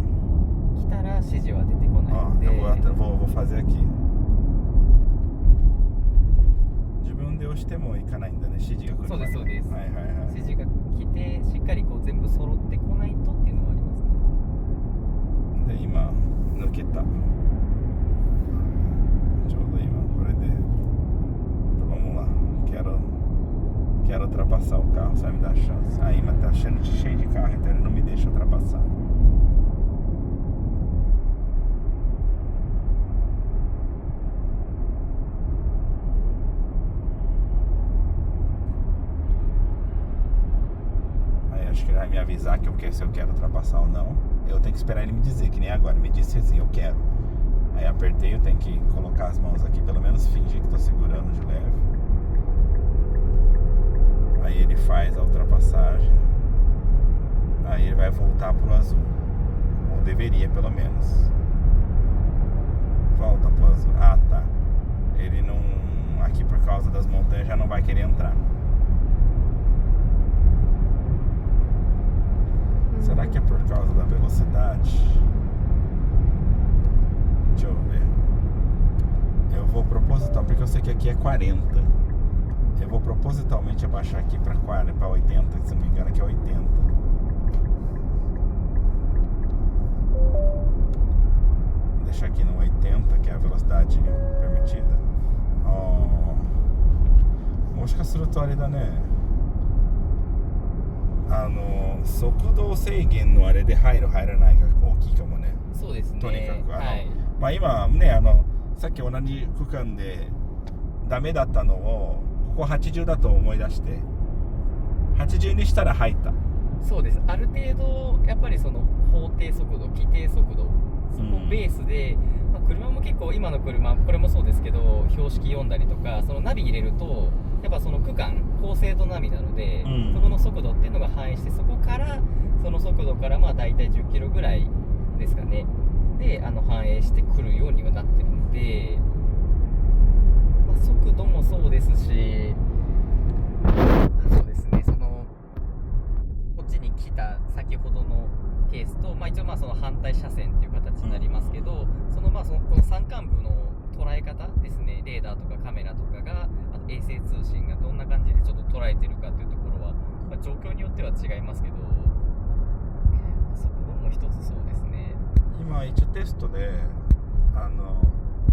来たら指示は出てこないので。vou fazer aqui。自分で押してもいかないんだね、指示が来る。そうですそうです。はいはいはい。指示が来てしっかり全部揃ってこないとっていうのはありますね。で今抜けた。ちょうど今これで。Vamos lá. Quero ultrapassar o carro, só me dá chance. Aí, mas tá cheio de carro, então ele não me deixa ultrapassar. Aí acho que ele vai me avisar se eu quero ultrapassar ou não. Eu tenho que esperar ele me dizer, que nem agora. Me disse assim, eu quero. Aí apertei, eu tenho que colocar as mãos aqui, pelo menos fingir que tô segurando de leve. Aí ele faz a ultrapassagem, aí ele vai voltar pro azul. Ou deveria, pelo menos. Volta pro azul. Ah, tá. Ele não... Aqui por causa das montanhas já não vai querer entrar. Será que é por causa da velocidade? Deixa eu ver. Eu vou proposital, porque eu sei que aqui é 40. Eu vou propositalmente abaixar aqui para 80, se não me engano aqui é 80. Vou deixar aqui no 80, que é a velocidade permitida. Moshika suru to are da ne. 速度制限のあれで入る入らないが大きいかもね。そうですね。とにかくはい。まあ今ねさっき同じ区間でダメだったのをここ80だと思い出して80にしたら入った。そうです。ある程度やっぱりその法定速度、規定速度、そこベースで、まあ、車も結構今の車これもそうですけど標識読んだりとかそのナビ入れるとやっぱその区間高精度ナビなので、そこの速度っていうのが反映してそこからその速度からまあ大体10キロぐらいですかねで反映してくるようにはなってるので、まあ、速度もそうですし、そうですねそのこっちに来た先ほどのケースと、まあ、一応まあその反対車線っていう形になりますけど、そのまあこの山間部の捉え方ですね、レーダーとかカメラとかがあと衛星通信がどんな感じでちょっと捉えてるかっていうところは、まあ、状況によっては違いますけど、速度も一つそうですね。今一応テストで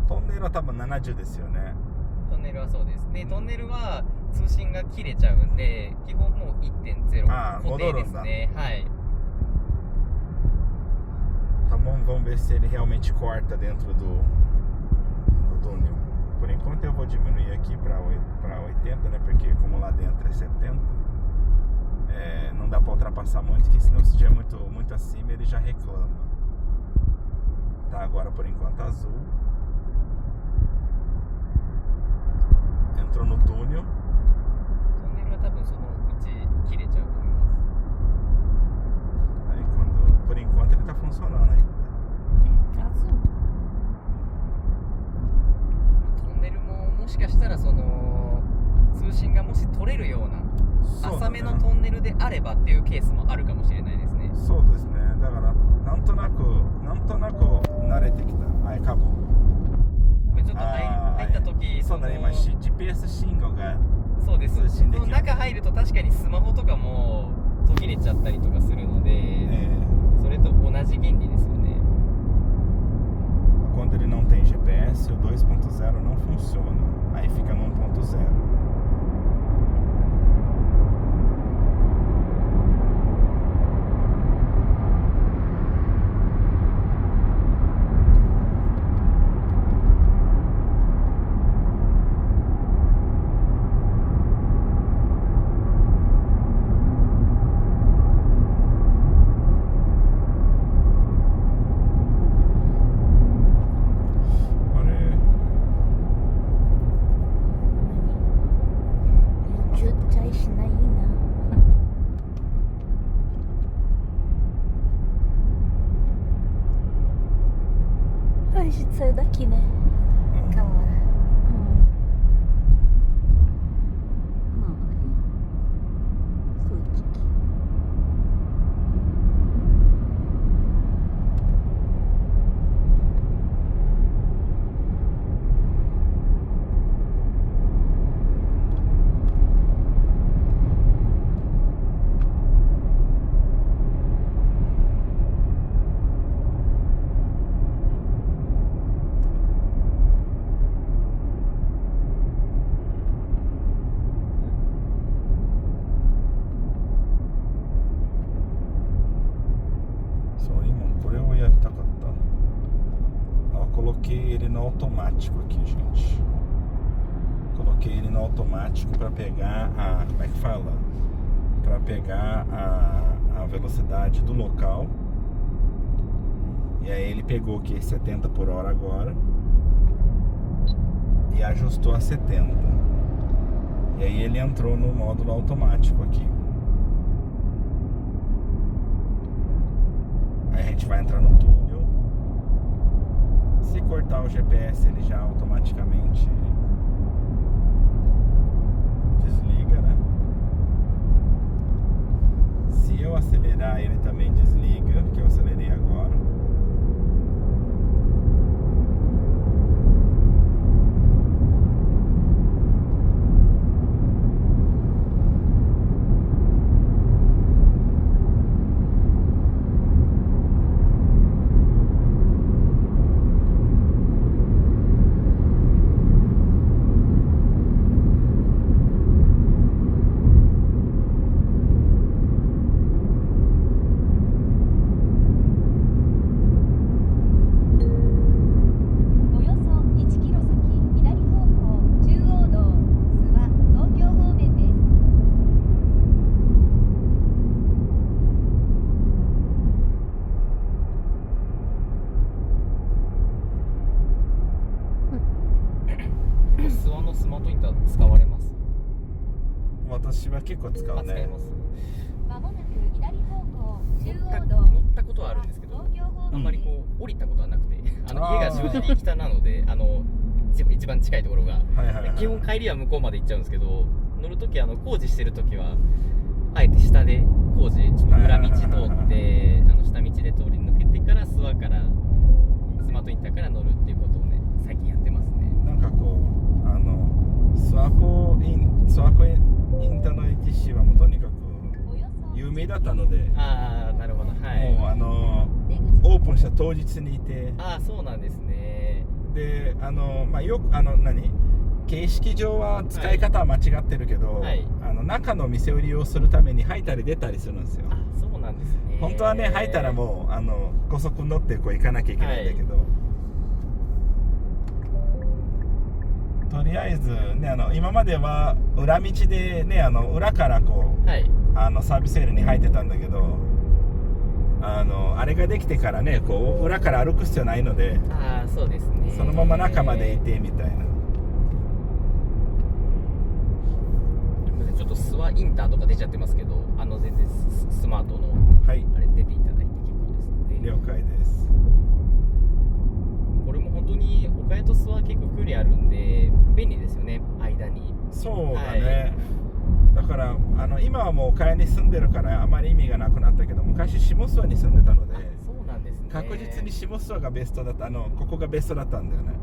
トンネルは多分70ですよね。トンネルはそうです。でトンネルは通信が切れちゃうんで基本もう 1.0 固定ですね。はい。Tá bom, vamos ver se ele realmente corta dentro do túnel. Por enquanto eu vou diminuir aqui para 80, né? Porque como lá dentro é 70, não dá para ultrapassar muito, porque senão se estiver muito acima ele já reclama. Tá, agora por enquanto azul. Entrou no túnel. トンネルは多分そのうち切れちゃうと思います。Aí por enquanto ele tá funcionando ainda. Azul. トンネルももしかしたらその通信がもし取れるような浅めのトンネルであればっていうケースもあるかもしれないですね。そうですね。だからなんとなく慣れてきた。はい、カボ。ちょっと入った時そうだね。今 GPS 信号がそうです。通信できる。中入ると確かにスマホとかも途切れちゃったりとかするので、それと同じ原理ですよね。Quando ele não tem GPS, o 2.0 não funciona. Aí fica no 1.0. A gente saiu daqui, né? Aquela hora. Coloquei ele no automático aqui, gente. Coloquei ele no automático para pegar a... Como é que fala? Para pegar a velocidade do local. E aí ele pegou aqui 70 por hora agora e ajustou a 70. E aí ele entrou no módulo automático aqui. Aí a gente vai entrar no túnel. Se cortar o GPS, ele já automaticamente desliga, né? Se eu acelerar, ele também desliga, que eu acelerei agora.およそ1キロ先左方向中央道諏訪東京方面です。諏訪のスマートインター使われます？私は結構使うね。使います。まもなく左方向中乗央道ったことはあるんですけど、東京方面あんまりこう降りたことはなくて、あー家が塩尻北なので、一番近いところが、はいはいはい。基本帰りは向こうまで行っちゃうんですけど、乗るとき工事してるときはあえて下で工事ちょっと裏道通って下道で通り抜けてから諏訪からスマートインターから乗るっていうことをね最近やってますね。なんかこう諏訪湖インターの駅市はもうとにかく有名だったので、ああなるほど、はい。もうオープンした当日にいて、ああそうなんですね。でよく形式上は使い方は間違ってるけど、はい中の店を利用するために入ったり出たりするんですよ。あそうなんですね。本当はね入ったらもう高速乗ってこう行かなきゃいけないんだけど、とりあえずね今までは裏道でね裏からこう、はいサービスエリアに入ってたんだけど、あれができてからねこう裏から歩く必要ないので、ああそうですね。そのまま中までいてみたいな。ちょっと諏訪インターとか出ちゃってますけど、全然スマートのはいあれ出ていただいて結構ですので、了解です。これも本当に岡谷と諏訪結構距離あるんで便利ですよね、間に。そうだね、だから今はもう岡谷に住んでるからあまり意味がなくなったけど、昔下諏訪に住んでたので、そうなんですね。確実に下諏訪がベストだった、ここがベストだったんだよね。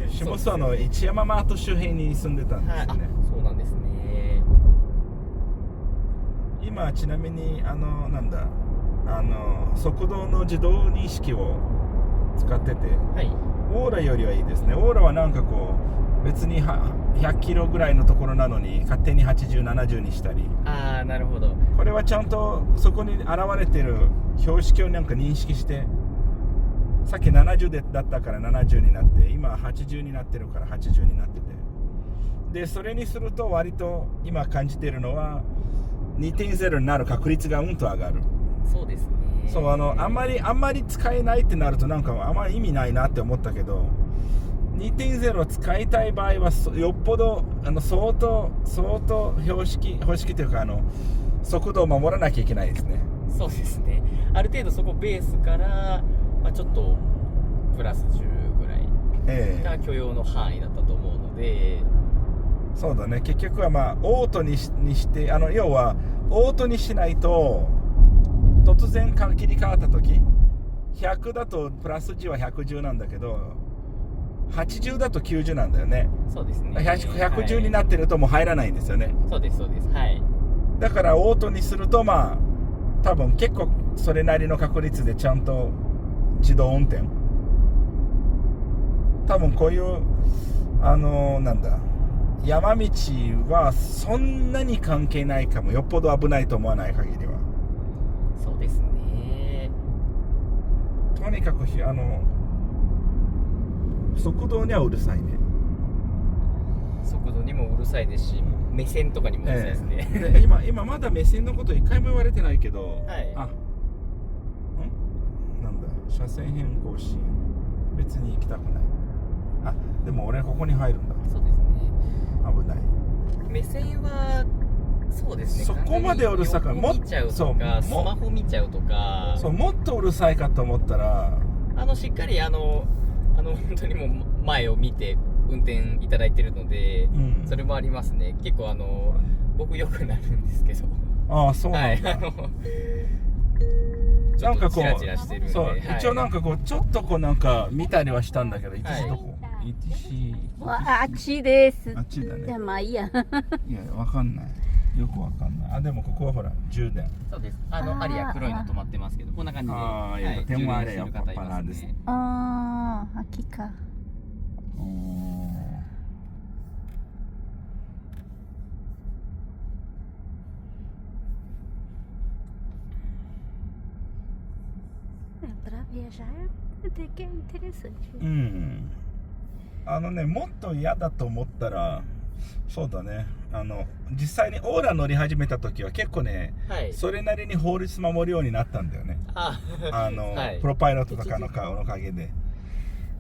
下諏訪の一山マート周辺に住んでたんですよね。はい、そうなんですね。今ちなみに速度の自動認識を使ってて、はい。オーラよりはいいですね。オーラはなんかこう別に100キロぐらいのところなのに勝手に80、70にしたり、ああなるほど。これはちゃんとそこに現れてる標識をなんか認識して、さっき70だったから70になって、今80になってるから80になってて、でそれにすると割と今感じてるのは 2.0 になる確率がうんと上がる。そうですね。そうあんまり使えないってなるとなんかあんまり意味ないなって思ったけど、 2.0 を使いたい場合はよっぽど相当標識というか速度を守らなきゃいけないですね。そうですね。ある程度そこベースから、ちょっとプラス10ぐらいが許容の範囲だったと思うので、そうだね。結局はオートにして要はオートにしないと突然切り替わった時100だとプラス10は110なんだけど80だと90なんだよね。そうですね。110になってるともう入らないんですよね。そうですそうです。はい。だからオートにすると多分結構それなりの確率でちゃんと自動運転、多分こういう山道はそんなに関係ないかも。よっぽど危ないと思わない限りは。そうですね。とにかく速度にはうるさいね。速度にもうるさいですし、目線とかにもうるさいですね。で今まだ目線のこと一回も言われてないけど、はい。なんだ、車線変更し別に行きたくない。でも俺ここに入るんだ。そうですね。危ない。目線はそうですね、そこまでうるさく横見ちゃうとか、スマホ見ちゃうとか、そうもっとうるさいかと思ったらしっかり本当にもう前を見て運転いただいてるので、うんそれもありますね。結構僕よくなるんですけど、ああそうなんだ、はい、なんかこチラチラしてるんう、で、そう、はい、一応なんかこうちょっとこうなんか見たりはしたんだけど、はい一時どこ、一あっちですあっちだじゃあね。まあいいやいやわかんない。よくわかんない。あでもここはほら充電。そうです。ーアリア黒いの止まってますけど、こんな感じで、あーいやはい、電話あれ充電する方いますやっぱパラですね。ああ秋かおーpara viajar até que é interessante うん。もっと嫌だと思ったら、そうだね。実際にオーラ乗り始めた時は結構ね、はい。それなりに法律守るようになったんだよね。はいプロパイロットとかのおかげで。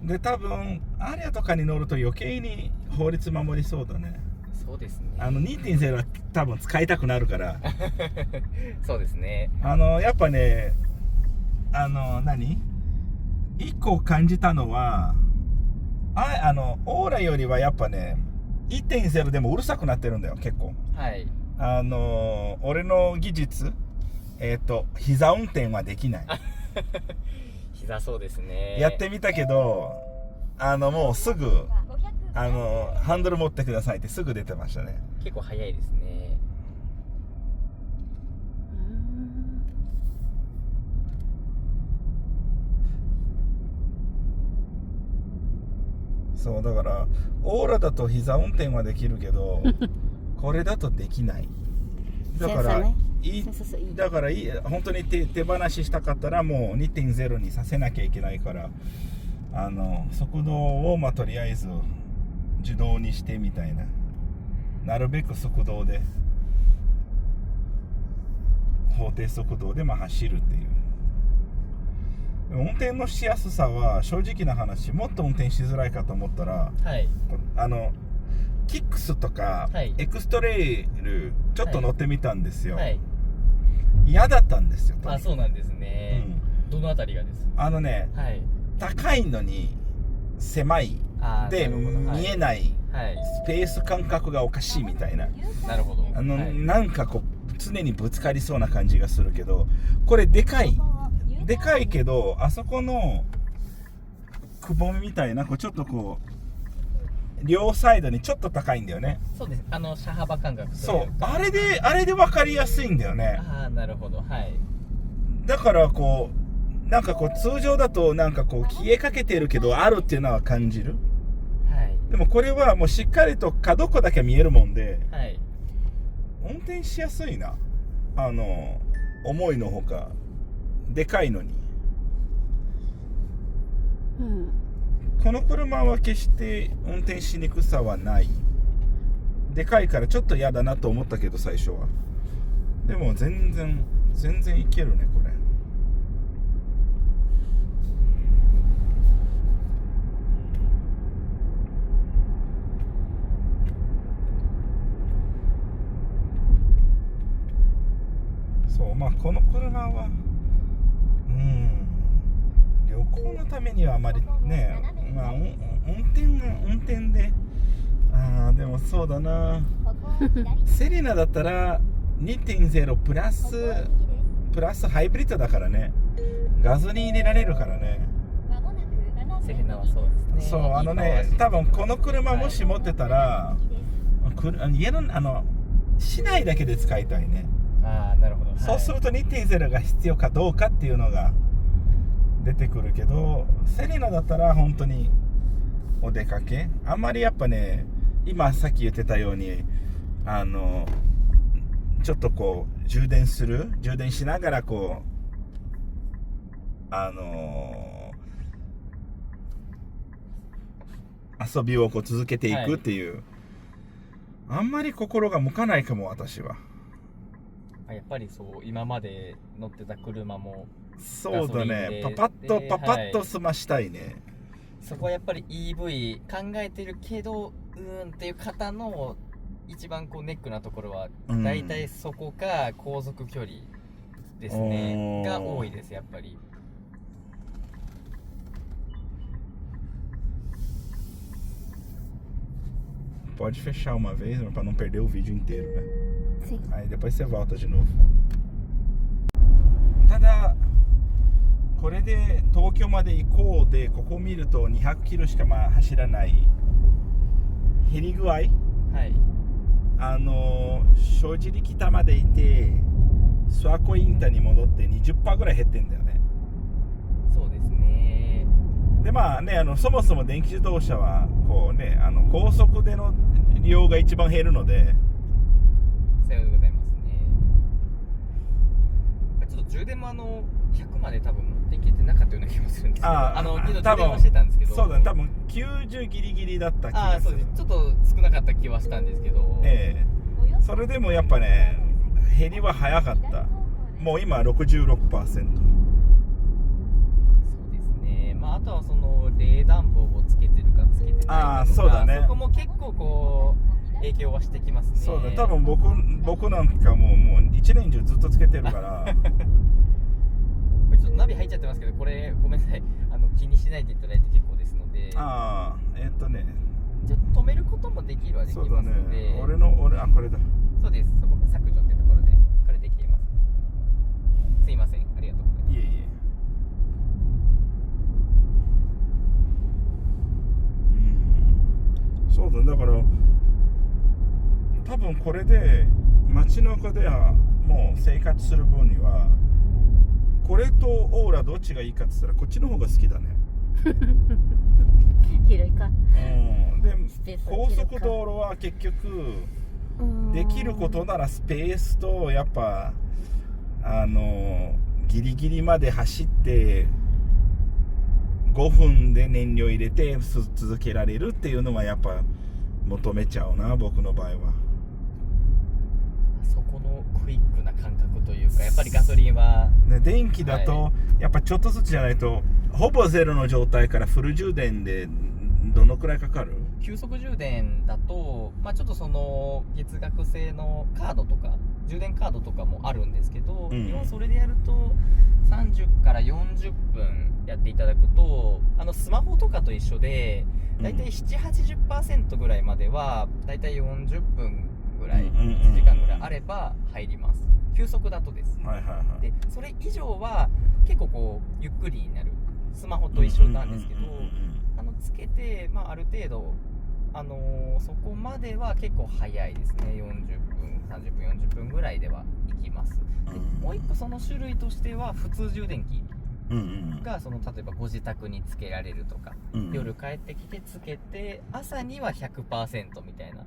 で、多分、アリアとかに乗ると余計に法律守りそうだね。そうですね。2.0 は多分使いたくなるから、そうですね。やっぱね、一個感じたのは、オーラよりはやっぱね、1.0 でもうるさくなってるんだよ、結構。はい。俺の技術、膝運転はできない。膝そうですね。やってみたけど、もうすぐ、ハンドル持ってくださいってすぐ出てましたね。結構早いですね。そう、だから、オーラだと膝運転はできるけど、これだとできない。だから、本当に手放ししたかったらもう 2.0 にさせなきゃいけないから、速度をとりあえず自動にしてみたいな、なるべく速度で法定速度で走るっていう。運転のしやすさは正直な話、もっと運転しづらいかと思ったら、はい。キックスとか、はいエクストレイルちょっと乗ってみたんですよ、はい。嫌だったんですよ。そうなんですね。どのあたりがです？はい。高いのに狭いで見えないはい。スペース感覚がおかしいみたいな、なるほど。はいなんかこう常にぶつかりそうな感じがするけど、これでかいけど、あそこのくぼみみたいなちょっとこう両サイドにちょっと高いんだよね。そうです。車幅感覚というか。そう、あれで分かりやすいんだよね。なるほど。はい。だからこうなんかこう通常だとなんかこう消えかけてるけどあるっていうのは感じる。はい。でもこれはもうしっかりと角っこだけ見えるもんで、はい。運転しやすいな。重いのほかでかいのに。この車は決して運転しにくさはない。でかいからちょっと嫌だなと思ったけど最初は。でも全然いけるねこれ。そう、この車は旅行のためにはあまりね、運転で、でもそうだな、セリナだったら 2.0 プラスハイブリッドだからね、ガソリン入れられるからね。セレナはそうですね。そう、多分この車もし持ってたら、家の市内だけで使いたいね。なるほど。そうすると 2.0 が必要かどうかっていうのが出てくるけど、セリナだったら本当にお出かけ、あんまりやっぱね、今さっき言ってたようにちょっとこう充電しながらこう遊びをこう続けていくっていう、あんまり心が向かないかも私は。やっぱりそう、今まで乗ってた車もそうだね、パパッと済ましたいね。そこはやっぱり EV 考えてるけどっていう方の一番こうネックなところはうん大体そこか航続距離ですね、が多いですやっぱり。Pode fechar uma vez, pra não perder o vídeo inteiro, né? Sim. Aí depois você volta de novo. ただこれで東京まで行こうで、ここ見ると200キロしかまあ走らない減り具合、はい。正直北までいて諏訪湖インターに戻って 20% ぐらい減ってんだよね。そうですね。でまあね、そもそも電気自動車はこうね、高速での利用が一番減るので、さようでございますね。ちょっと充電も100まで多分持っていけてなかったような気もするんですけど、けど充電はしてたんですけど、そうだね、多分90ギリギリだった気がする。そうです。ちょっと少なかった気はしたんですけど、それでもやっぱね、減りは早かった。もう今 66%。そうですね。まああとはその冷暖房をつけてるかつけてないかとか、そうだね。そこも結構こう影響はしてきますね。そうだ、多分僕なんかもう1年中ずっとつけてるからこれちょっとナビ入っちゃってますけど、これごめんなさい、気にしないでいただいて結構ですので、じゃあ止めることもできるはできますので、そうだね、これだ。そうです。そこ削除ってところでこれできます。すいません、ありがとうございます。いえいえ。そうだ、だから多分これで街中ではもう生活する分には、これとオーラどっちがいいかって言ったらこっちの方が好きだね。広いか。で高速道路は結局できることならスペースとやっぱギリギリまで走って5分で燃料入れて続けられるっていうのはやっぱ求めちゃうな、僕の場合は。そこのクイックな感覚というか、やっぱりガソリンは、ね、電気だとやっぱちょっとずつじゃないと、ほぼゼロの状態からフル充電でどのくらいかかる？急速充電だと、ちょっとその月額制のカードとか充電カードとかもあるんですけど、基本それでやると30から40分やっていただくと、スマホとかと一緒でだいたい 7-80% ぐらいまではだいたい40分ぐらい、1時間ぐらいあれば入ります。急速だとです。でそれ以上は結構こうゆっくりになる、スマホと一緒なんですけど、つけて、ある程度そこまでは結構早いですね。40分30分40分ぐらいでは行きます。でもう一個その種類としては普通充電器が例えばご自宅につけられるとか、夜帰ってきてつけて朝には 100% みたいな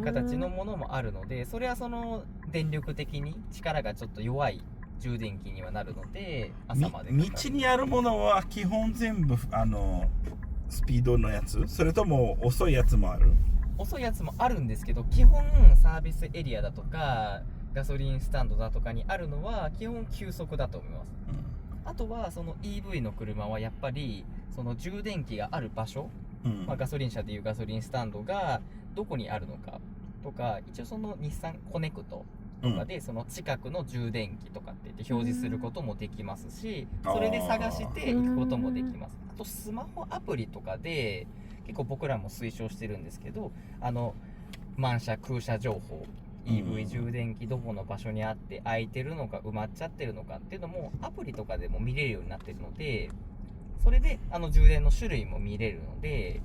形のものもあるので、それはその電力的に力がちょっと弱い充電器にはなるので、朝まで道にあるものは基本全部スピードのやつ、それとも遅いやつもある？遅いやつもあるんですけど、基本サービスエリアだとかガソリンスタンドだとかにあるのは基本急速だと思います。あとはその EV の車はやっぱりその充電器がある場所、ガソリン車でいうガソリンスタンドがどこにあるのかとか、一応その日産コネクトとかでその近くの充電器とかって言って表示することもできますし、それで探して行くこともできます。あとスマホアプリとかで結構僕らも推奨してるんですけど、満車空車情報、EV 充電器どこの場所にあって空いてるのか埋まっちゃってるのかっていうのもアプリとかでも見れるようになってるので、それで充電の種類も見れるので、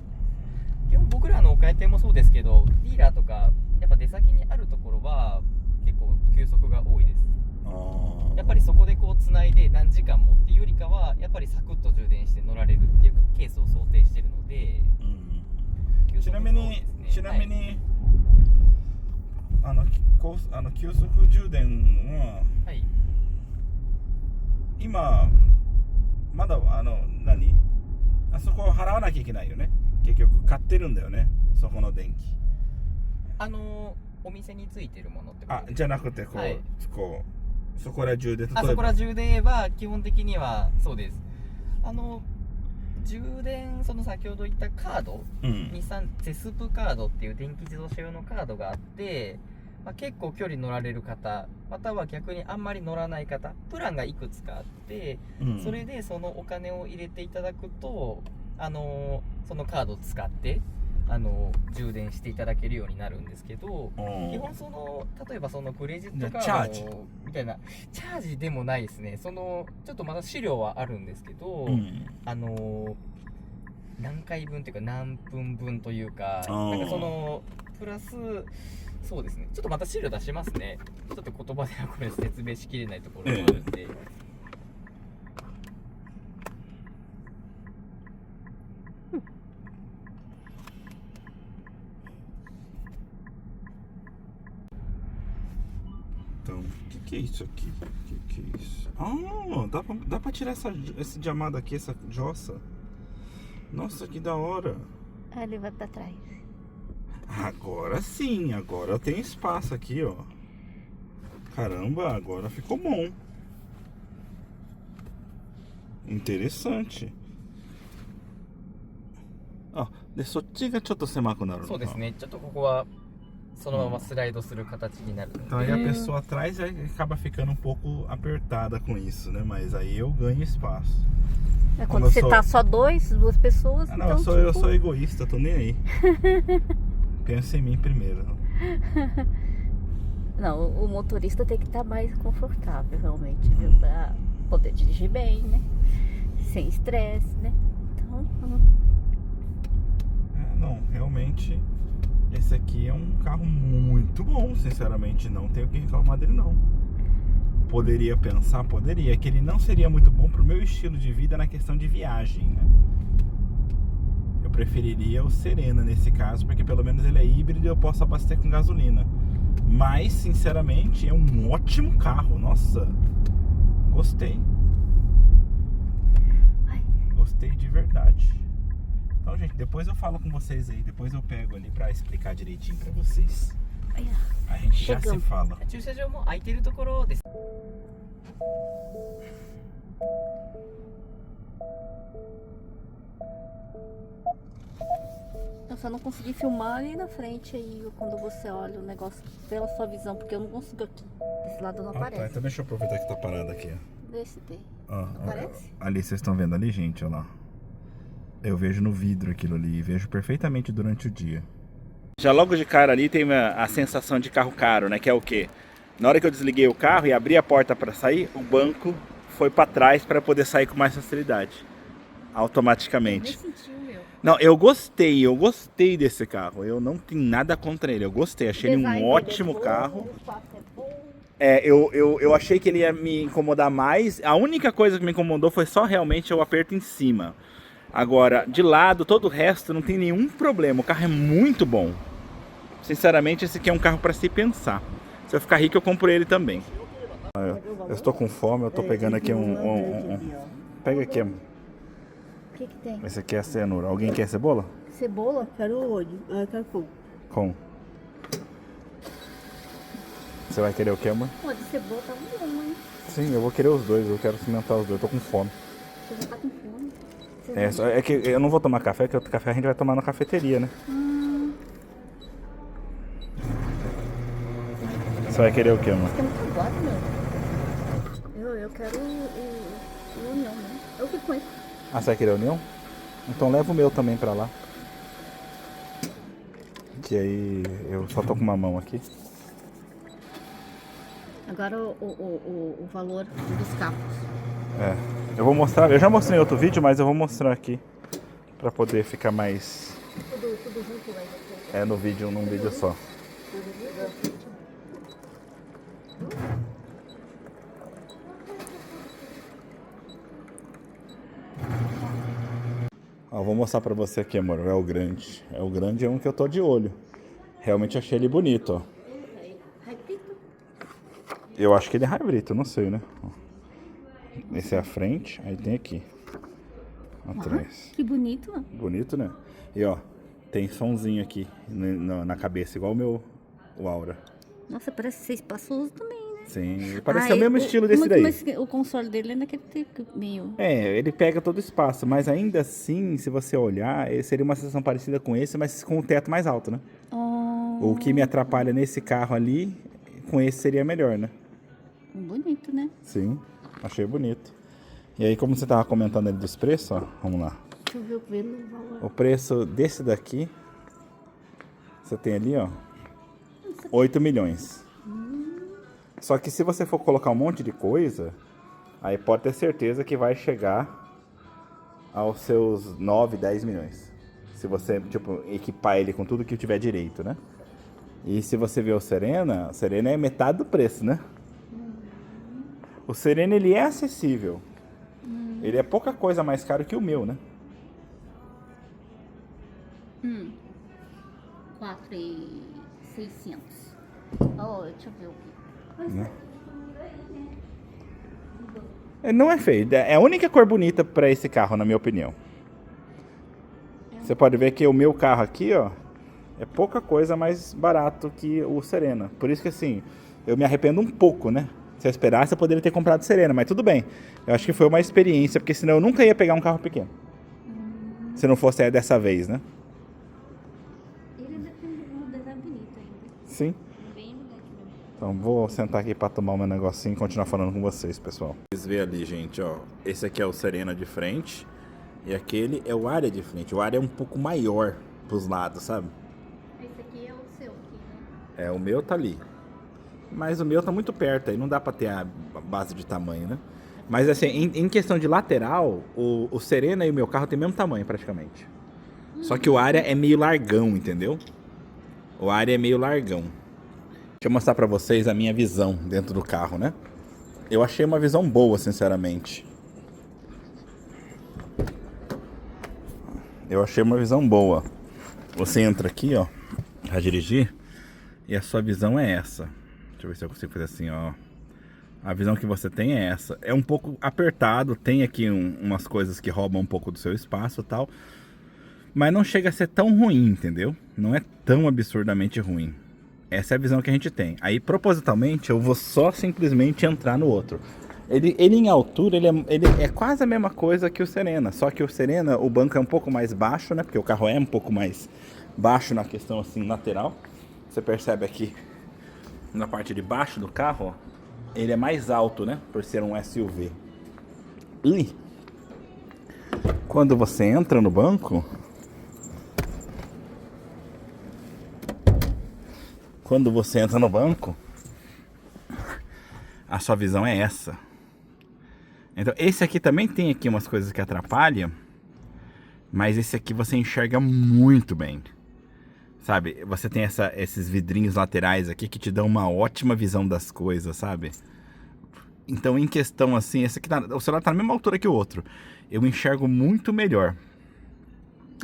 基本僕らのお買い手もそうですけど、ディーラーとかやっぱ出先にあるところは結構急速が多いです。やっぱりそこでこうつないで何時間もっていうよりかは、やっぱりサクッと充電して乗られるっていうケースを想定してるので、ちなみに急速充電は、今まだあそこを払わなきゃいけないよね。結局買ってるんだよね、そこの電気。お店についてるものってことですか？じゃなくてそこら中で、例えばそこら中では基本的にはそうです。充電、その先ほど言ったカード、日産ゼスプカードっていう電気自動車用のカードがあって、結構距離乗られる方、または逆にあんまり乗らない方、プランがいくつかあって、それでそのお金を入れていただくと、そのカードを使って充電していただけるようになるんですけど、基本例えばそのクレジットカードみたいなチャージでもないですね。ちょっとまだ資料はあるんですけど、何回分というか何分分というか、なんかプラスそうですね。ちょっとまた資料出しますね。ちょっと言葉ではこれ説明しきれないところがあるんで。Então, o que é isso aqui? O que é isso? Ah, dá pra tirar esse diamado aqui, essa jossa? Nossa, que da hora! Ele vai pra trás. Agora sim, agora tem espaço aqui, ó. Caramba, agora ficou bom. Interessante. あ、でそっちがちょっと狭くなるのか。そうですね。ちょっとここはそのままスライドする形になるので。Então aí a pessoa atrás acaba ficando um pouco apertada com isso, né? Mas aí eu ganho espaço. É quando você tá só duas pessoas, não, então, eu sou egoísta, tô nem aí. Pensa em mim primeiro. Não, o motorista tem que estar mais confortável, realmente, viu? Pra poder dirigir bem, né? Sem estresse, né? Então... Não, realmente esse aqui é um carro muito bom, sinceramente, não tenho o que reclamar dele não. Poderia pensar, poderia, que ele não seria muito bom pro meu estilo de vida na questão de viagem, né? Eu preferiria o Serena nesse caso, porque pelo menos ele é híbrido e eu posso abastecer com gasolina. Mas, sinceramente, é um ótimo carro, nossa, gostei. Gostei de verdade. Então, gente, depois eu falo com vocês aí, depois eu pego ali pra explicar direitinho pra vocês. A gente já se fala. 駐車場も空いてるところです。 Eu só não consegui filmar ali na frente aí, quando você olha o negócio pela sua visão, porque eu não consigo aqui. Desse lado não aparece. Tá, então deixa eu aproveitar que tá parado aqui, ó. Desse tem. Aparece? Ali, vocês estão vendo ali, gente, olha lá. Eu vejo no vidro aquilo ali, vejo perfeitamente durante o dia. Já logo de cara ali tem a sensação de carro caro, né? Que é o quê? Na hora que eu desliguei o carro e abri a porta para sair, o banco foi para trás para poder sair com mais facilidade. Automaticamente. Não, eu gostei desse carro. Eu não tenho nada contra ele. Eu gostei, achei ele um ótimo carro. Eu achei que ele ia me incomodar mais. A única coisa que me incomodou foi só realmente o aperto em cima. Agora, de lado, todo o resto não tem nenhum problema. O carro é muito bom. Sinceramente, esse aqui é um carro para se pensar. Se eu ficar rico, eu compro ele também. Eu estou com fome, eu estou pegando aqui Pega aqui. O que tem? Esse aqui é a cenoura. Alguém quer cebola? Cebola? Quero hoje, quero com. Com. Você vai querer o que, amor? Pô, de cebola tá bom, hein? Sim, eu vou querer os dois. Eu quero cimentar os dois. Eu tô com fome. Você já tá com fome? É que eu não vou tomar café, porque o café a gente vai tomar na cafeteria, né? Você vai querer o que, amor? Tem muito agora, meu. Eu quero o união, né? Eu fico com isso. Ah, você vai querer união? Então leva o meu também pra lá. Que aí eu só tô com uma mão aqui. Agora o valor dos carros. Eu vou mostrar, eu já mostrei em outro vídeo, mas eu vou mostrar aqui pra poder ficar mais Tudo junto aí. num vídeo só. Ó, vou mostrar pra você aqui, amor, é o grande. O grande é um que eu tô de olho. Realmente achei ele bonito, ó. Eu acho que ele é hybrid, não sei, né? Esse é a frente, aí tem aqui atrás. Que bonito. Bonito, né? E ó, tem somzinho aqui na cabeça, igual o Aura. Nossa, parece ser espaçoso também, né? Sim, parece ser o mesmo estilo desse daí. Mas o console dele é daquele meio... Ele pega todo o espaço, mas ainda assim, se você olhar, seria uma sensação parecida com esse, mas com o teto mais alto, né? O que me atrapalha nesse carro ali, com esse seria melhor, né? Bonito, né? Sim, achei bonito. E aí, como você tava comentando ali dos preços, ó, vamos lá. Deixa eu ver o valor. O preço desse daqui, você tem ali, ó, 8 milhões. Só que se você for colocar um monte de coisa, aí pode ter certeza que vai chegar aos seus 9, 10 milhões. Se você, tipo, equipar ele com tudo que tiver direito, né? E se você ver o Serena é metade do preço, né? O Serena, ele é acessível. Ele é pouca coisa mais caro que o meu, né? 4.600. Deixa eu ver o que. Né? Não é feio. É a única cor bonita para esse carro, na minha opinião. Você pode ver que o meu carro aqui, ó, é pouca coisa mais barato que o Serena. Por isso que, assim, eu me arrependo um pouco, né? Se eu esperasse, eu poderia ter comprado o Serena, mas tudo bem. Eu acho que foi uma experiência, porque senão eu nunca ia pegar um carro pequeno. Se não fosse dessa vez, né? Ele tem um design bonito ainda. Sim. Bem elegante mesmo. Então vou sentar aqui para tomar o meu negocinho e continuar falando com vocês, pessoal. Vocês veem ali, gente, ó. Esse aqui é o Serena de frente. E aquele é o Aria de frente. O Aria é um pouco maior pros lados, sabe? Esse aqui é o seu aqui, né? O meu tá ali. Mas o meu tá muito perto, aí não dá pra ter a base de tamanho, né? Mas assim, em questão de lateral, o Serena e o meu carro tem o mesmo tamanho praticamente. Só que o Aria é meio largão, entendeu? O Aria é meio largão. Deixa eu mostrar pra vocês a minha visão dentro do carro, né? Eu achei uma visão boa, sinceramente. Eu achei uma visão boa. Você entra aqui, ó, pra dirigir, e a sua visão é essa. Deixa eu ver se eu consigo fazer assim, ó. A visão que você tem é essa. É um pouco apertado, tem aqui umas coisas que roubam um pouco do seu espaço e tal. Mas não chega a ser tão ruim, entendeu? Não é tão absurdamente ruim. Essa é a visão que a gente tem. Aí, propositalmente, eu vou só simplesmente entrar no outro. Ele em altura, ele é quase a mesma coisa que o Serena. Só que o Serena, o banco é um pouco mais baixo, né? Porque o carro é um pouco mais baixo na questão, assim, lateral. Você percebe aqui, na parte de baixo do carro, ó, ele é mais alto, né? Por ser um SUV. E quando você entra no banco... Quando você entra no banco, a sua visão é essa. Então, esse aqui também tem aqui umas coisas que atrapalham, mas esse aqui você enxerga muito bem. Sabe? Você tem esses vidrinhos laterais aqui que te dão uma ótima visão das coisas, sabe? Então, em questão assim, esse aqui o celular tá na mesma altura que o outro. Eu enxergo muito melhor.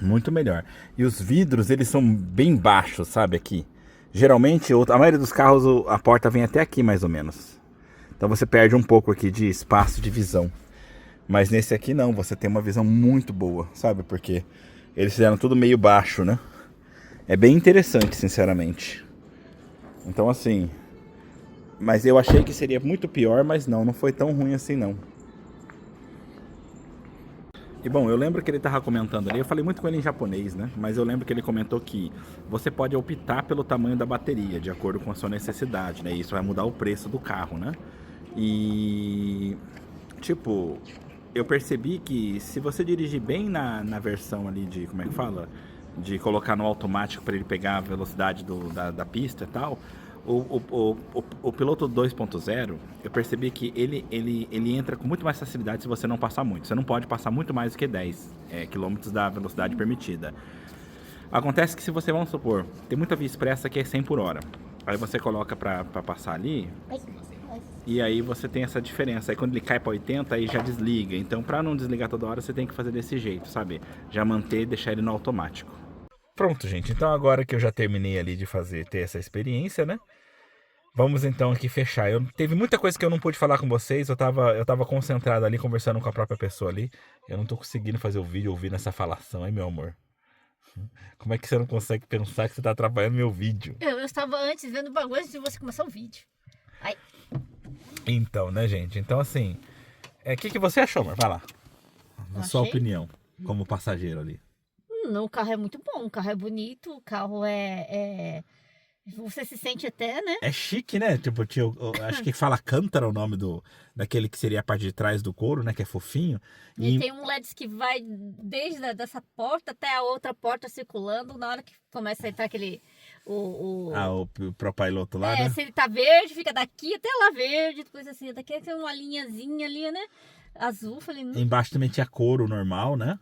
Muito melhor. E os vidros, eles são bem baixos, sabe? Aqui. Geralmente, a maioria dos carros, a porta vem até aqui, mais ou menos. Então você perde um pouco aqui de espaço de visão. Mas nesse aqui não, você tem uma visão muito boa, sabe? Porque eles fizeram tudo meio baixo, né? É bem interessante, sinceramente. Então assim... Mas eu achei que seria muito pior, mas não foi tão ruim assim não. E bom, eu lembro que ele tava comentando ali, eu falei muito com ele em japonês, né? Mas eu lembro que ele comentou que você pode optar pelo tamanho da bateria, de acordo com a sua necessidade, né? Isso vai mudar o preço do carro, né? E... tipo, eu percebi que se você dirigir bem na versão ali de, como é que fala? De colocar no automático para ele pegar a velocidade da pista e tal... O piloto 2.0, eu percebi que ele entra com muito mais facilidade se você não passar muito. Você não pode passar muito mais do que 10 km da velocidade permitida. Acontece que se você, vamos supor, tem muita via expressa que é 100 por hora. Aí você coloca pra passar ali, e aí você tem essa diferença. Aí quando ele cai pra 80, aí já desliga. Então pra não desligar toda hora, você tem que fazer desse jeito, sabe? Já manter e deixar ele no automático. Pronto, gente. Então agora que eu já terminei ali de ter essa experiência, né? Vamos então aqui fechar. Teve muita coisa que eu não pude falar com vocês. Eu tava concentrado ali, conversando com a própria pessoa ali. Eu não tô conseguindo fazer o vídeo ouvindo essa falação, hein, meu amor? Como é que você não consegue pensar que você tá atrapalhando meu vídeo? Eu estava antes vendo o bagulho antes de você começar o vídeo. Ai. Então, né, gente? Então, assim, o que você achou, amor? Vai lá. Na sua opinião, como passageiro ali. O carro é muito bom, o carro é bonito, o carro você se sente até, né? É chique, né? Tipo, eu acho que fala Alcântara o nome daquele que seria a parte de trás do couro, né? Que é fofinho. E tem um LEDs que vai desde dessa porta até a outra porta circulando. Na hora que começa a entrar aquele... o Propiloto lá, né? Se ele tá verde, fica daqui até lá verde, coisa assim. Daqui tem uma linhazinha ali, né? Azul, falei... Embaixo também tinha couro normal, né?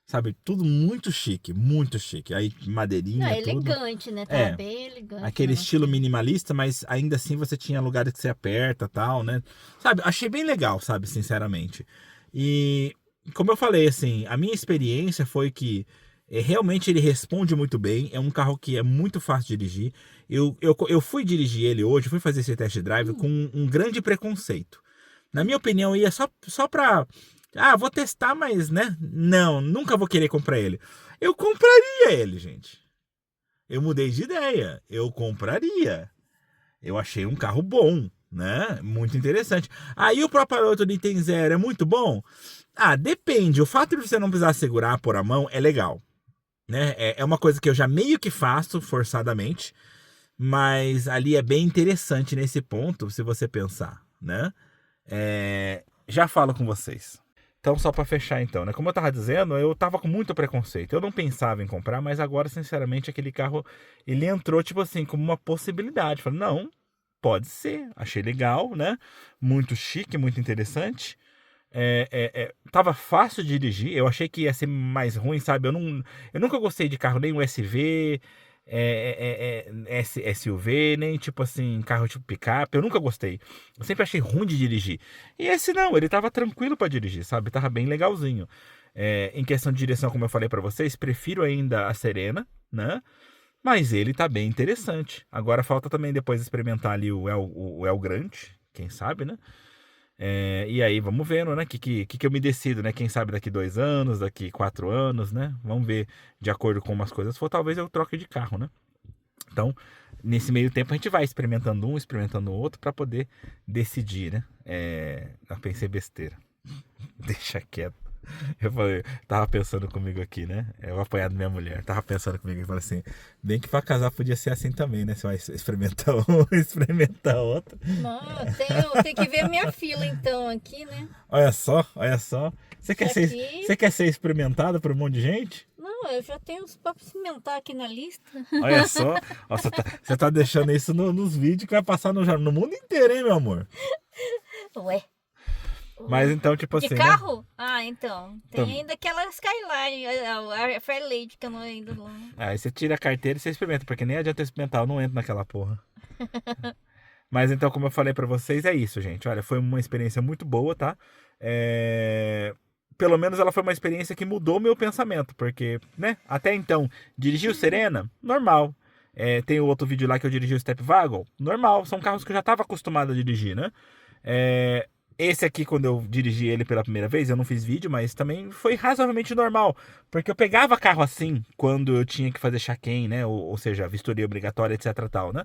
Sabe, tudo muito chique, muito chique. Aí madeirinha, tudo. Elegante, né? Tá bem elegante. Aquele estilo minimalista, mas ainda assim você tinha lugares que você aperta e tal, né? Sabe, achei bem legal, sabe, sinceramente. E, como eu falei, assim, a minha experiência foi que realmente ele responde muito bem. É um carro que é muito fácil de dirigir. Eu fui dirigir ele hoje, fui fazer esse test drive com um grande preconceito. Na minha opinião, ia só pra... vou testar, mas, né? Não, nunca vou querer comprar ele. Eu compraria ele, gente. Eu mudei de ideia. Eu compraria. Eu achei um carro bom, né? Muito interessante. Aí o Propiloto do Item Zero é muito bom? Depende. O fato de você não precisar segurar, pôr a mão, é legal. Né? É uma coisa que eu já meio que faço, forçadamente. Mas ali é bem interessante nesse ponto, se você pensar, né? Já falo com vocês. Então, só para fechar então, né? Como eu tava dizendo, eu tava com muito preconceito. Eu não pensava em comprar, mas agora, sinceramente, aquele carro, ele entrou, tipo assim, como uma possibilidade. Falei, não, pode ser. Achei legal, né? Muito chique, muito interessante. Tava fácil de dirigir. Eu achei que ia ser mais ruim, sabe? Eu nunca gostei de carro, nem USV, SUV, nem tipo assim, carro tipo picape. Eu nunca gostei. Eu sempre achei ruim de dirigir. E esse não, ele tava tranquilo para dirigir, sabe? Tava bem legalzinho. Em questão de direção, como eu falei para vocês, prefiro ainda a Serena, né? Mas ele tá bem interessante. Agora falta também depois experimentar ali o El Grande, quem sabe, né? E aí vamos vendo, né? Que eu me decido, né? Quem sabe daqui 2 anos, daqui 4 anos, né? Vamos ver de acordo com como as coisas for. Talvez eu troque de carro, né? Então, nesse meio tempo a gente vai experimentando um, experimentando o outro para poder decidir, né? Eu pensei besteira. Deixa quieto. Eu falei, tava pensando comigo aqui, né? Eu apanhado minha mulher, tava pensando comigo e falei assim, bem que pra casar podia ser assim também, né? Você vai experimentar um, experimentar outro. Não, tem que ver minha fila então aqui, né? Olha só. Você quer ser experimentado por um monte de gente? Não, eu já tenho os pra experimentar aqui na lista. Olha só, você tá deixando isso nos vídeos que vai passar no mundo inteiro, hein, meu amor? Ué. Mas então, tipo assim. De carro? Né? Então. Tem ainda aquela Skyline, a Fairlady que eu não ainda não. Aí você tira a carteira e você experimenta, porque nem adianta experimentar, eu não entro naquela porra. Mas então, como eu falei pra vocês, é isso, gente. Olha, foi uma experiência muito boa, tá? Pelo menos ela foi uma experiência que mudou meu pensamento, porque, né? Até então, dirigir o Serena, normal. Tem o outro vídeo lá que eu dirigi o Step Wagon, normal. São carros que eu já tava acostumado a dirigir, né? Esse aqui, quando eu dirigi ele pela primeira vez, eu não fiz vídeo, mas também foi razoavelmente normal. Porque eu pegava carro assim, quando eu tinha que fazer check-in, né? Ou seja, vistoria obrigatória, etc tal, né?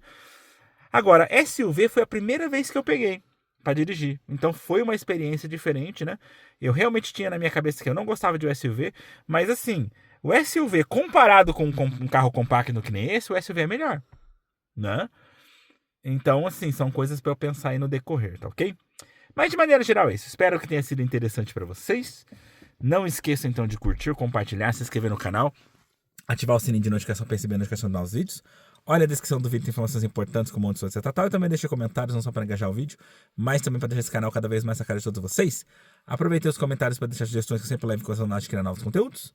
Agora, SUV foi a primeira vez que eu peguei para dirigir. Então foi uma experiência diferente, né? Eu realmente tinha na minha cabeça que eu não gostava de SUV, mas assim, o SUV comparado com um carro compacto que nem esse, o SUV é melhor, né? Então, assim, são coisas para eu pensar aí no decorrer, tá ok? Mas de maneira geral é isso. Espero que tenha sido interessante para vocês. Não esqueçam então de curtir, compartilhar, se inscrever no canal, ativar o sininho de notificação para receber a notificação dos novos vídeos. Olha a descrição do vídeo, tem informações importantes como onde você está. E também deixe comentários, não só para engajar o vídeo, mas também para deixar esse canal cada vez mais na cara de todos vocês. Aproveitem os comentários para deixar sugestões que eu sempre levo em consideração de criar novos conteúdos.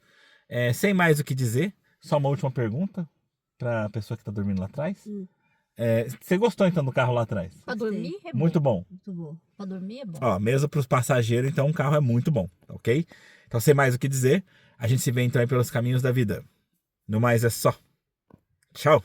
Sem mais o que dizer, só uma última pergunta para a pessoa que está dormindo lá atrás. Você gostou então do carro lá atrás? Pra dormir é bom. Muito bom. Muito bom. Pra dormir é bom. Ó, mesmo para os passageiros, então, um carro é muito bom, ok? Então, sem mais o que dizer, a gente se vê então aí pelos caminhos da vida. No mais é só. Tchau!